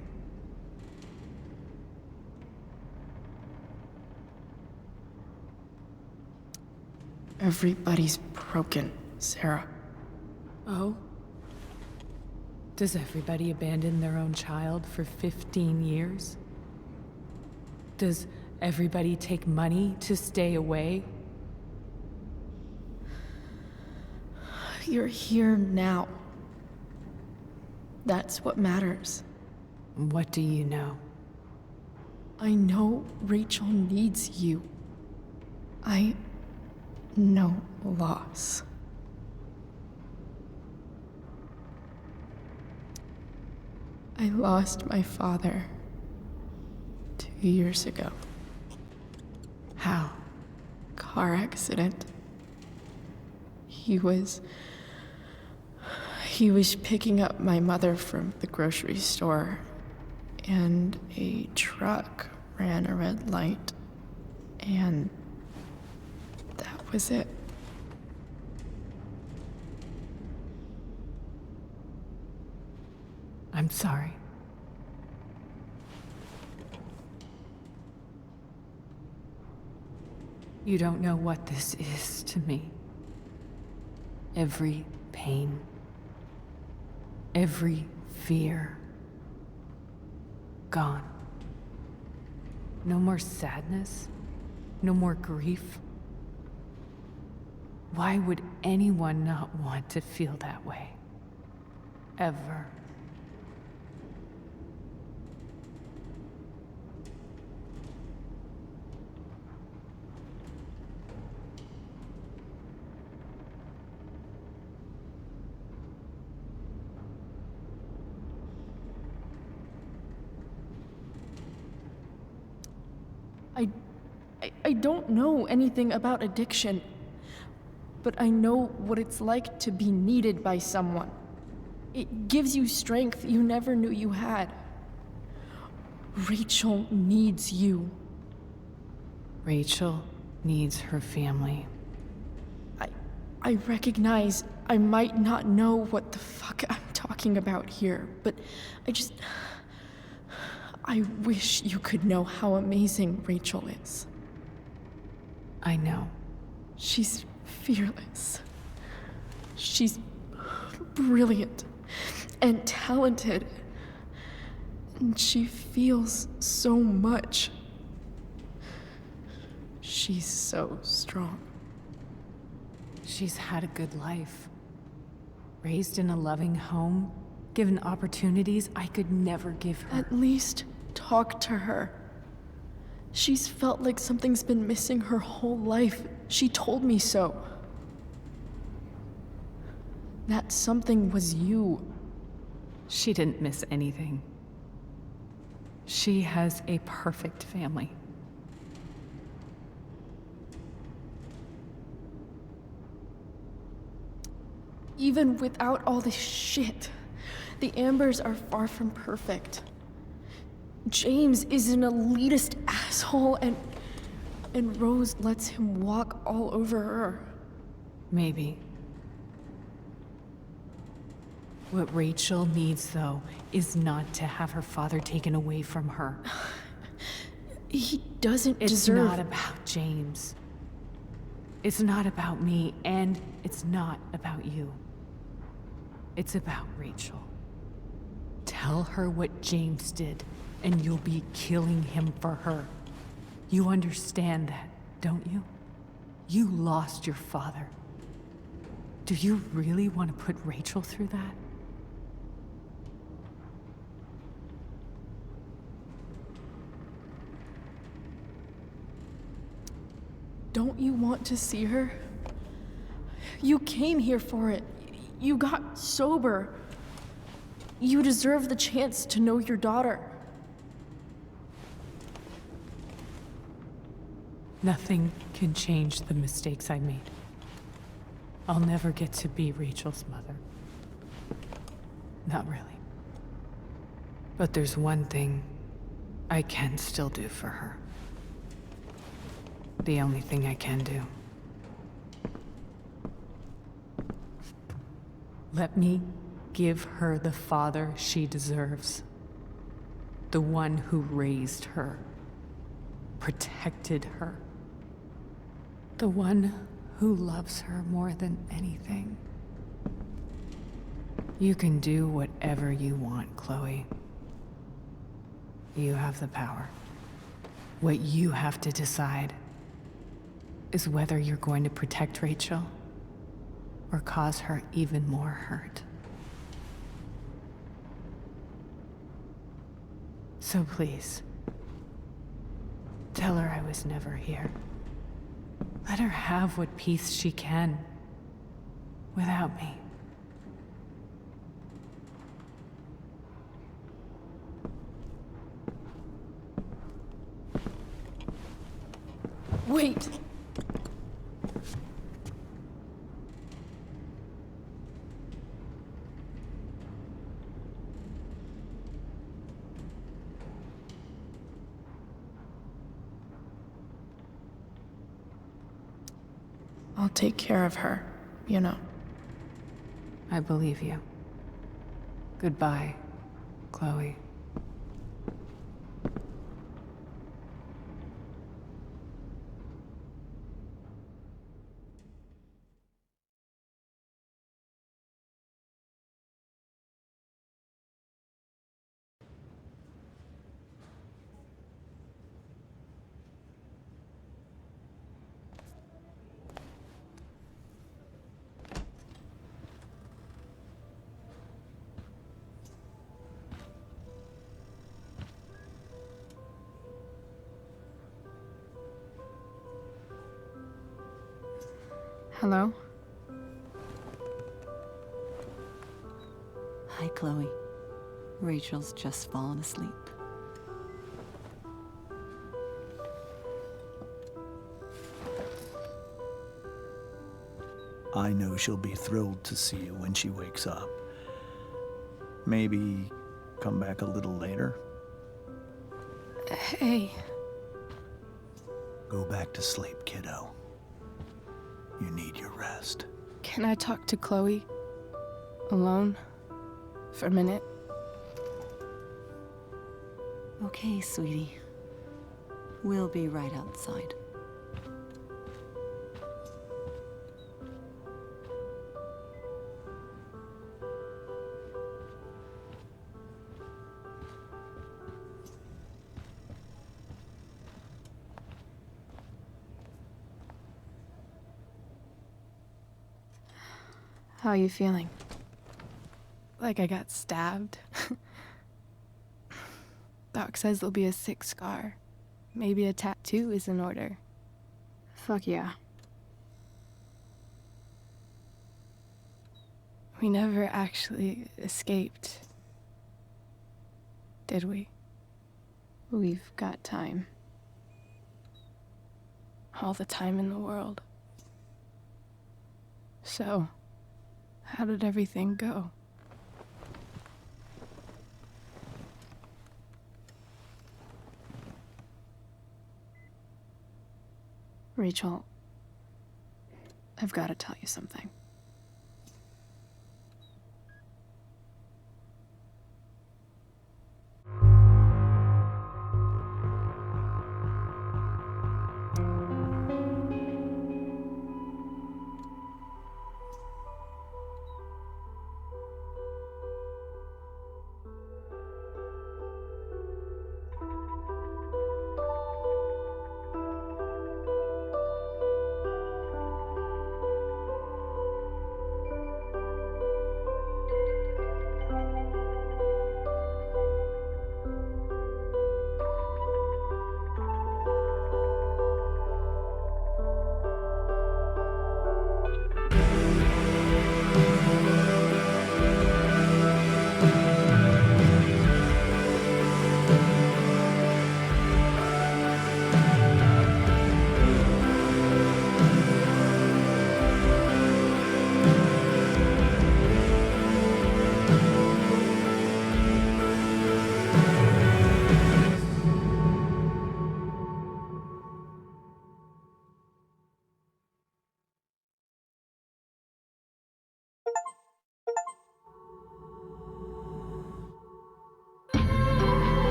Everybody's broken, Sarah. Oh? Does everybody abandon their own child for 15 years? Does everybody take money to stay away? You're here now. That's what matters. What do you know? I know Rachel needs you. I know loss. I lost my father 2 years ago. How? Car accident. He was picking up my mother from the grocery store, and a truck ran a red light, and that was it. I'm sorry. You don't know what this is to me. Every pain, every fear, gone. No more sadness, no more grief. Why would anyone not want to feel that way? Ever. I don't know anything about addiction, but I know what it's like to be needed by someone. It gives you strength you never knew you had. Rachel needs you. Rachel needs her family. I recognize I might not know what the fuck I'm talking about here, but I wish you could know how amazing Rachel is. I know. She's fearless. She's brilliant and talented. And she feels so much. She's so strong. She's had a good life. Raised in a loving home, given opportunities I could never give her. At least talk to her. She's felt like something's been missing her whole life. She told me so. That something was you. She didn't miss anything. She has a perfect family. Even without all this shit, the Ambers are far from perfect. James is an elitist asshole, and Rose lets him walk all over her. Maybe. What Rachel needs, though, is not to have her father taken away from her. He doesn't It's deserve... not about James. It's not about me, and it's not about you. It's about Rachel. Tell her what James did, and you'll be killing him for her. You understand that, don't you? You lost your father. Do you really want to put Rachel through that? Don't you want to see her? You came here for it. You got sober. You deserve the chance to know your daughter. Nothing can change the mistakes I made. I'll never get to be Rachel's mother. Not really. But there's one thing I can still do for her. The only thing I can do. Let me give her the father she deserves. The one who raised her, protected her. The one who loves her more than anything. You can do whatever you want, Chloe. You have the power. What you have to decide is whether you're going to protect Rachel or cause her even more hurt. So please, tell her I was never here. Let her have what peace she can without me. Wait! I'll take care of her, you know. I believe you. Goodbye, Chloe. Hello? Hi, Chloe. Rachel's just fallen asleep. I know she'll be thrilled to see you when she wakes up. Maybe come back a little later? Hey. Go back to sleep, kiddo. You need your rest. Can I talk to Chloe? Alone? For a minute? Okay, sweetie. We'll be right outside. How are you feeling? Like I got stabbed? Doc says there'll be a sick scar. Maybe a tattoo is in order. Fuck yeah. We never actually escaped, did we? We've got time. All the time in the world. So, how did everything go? Rachel, I've got to tell you something.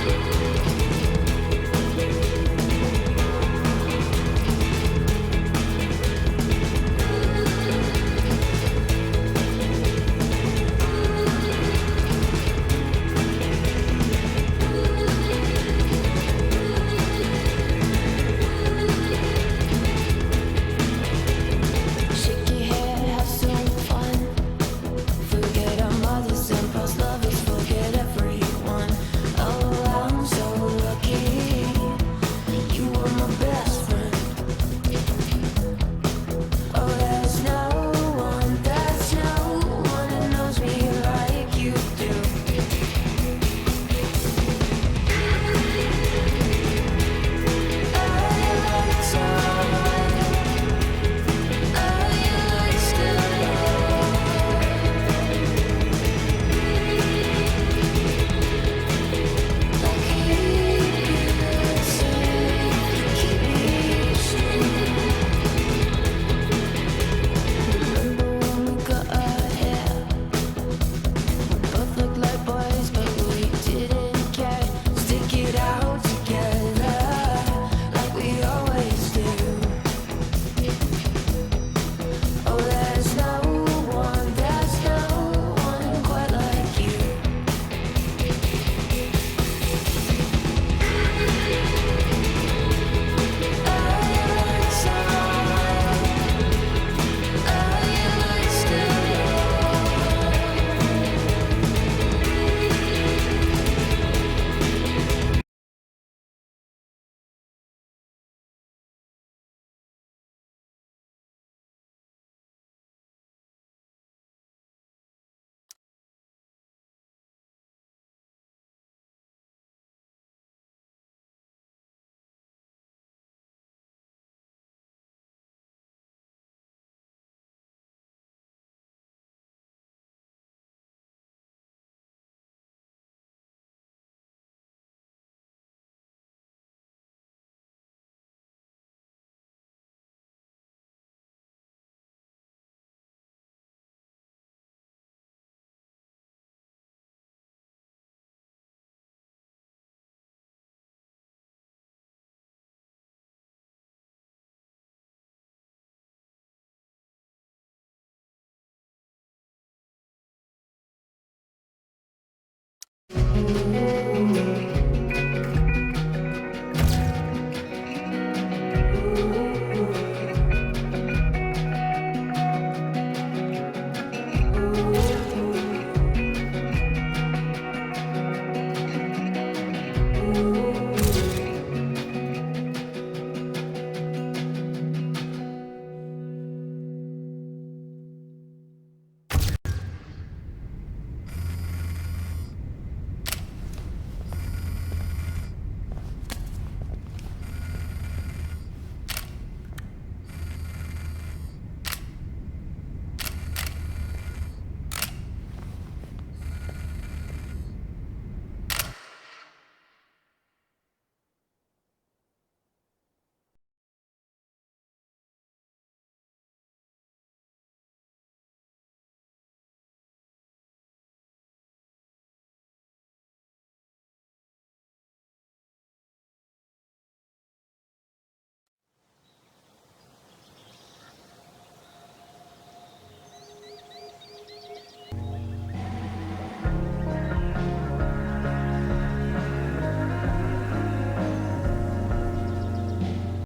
you.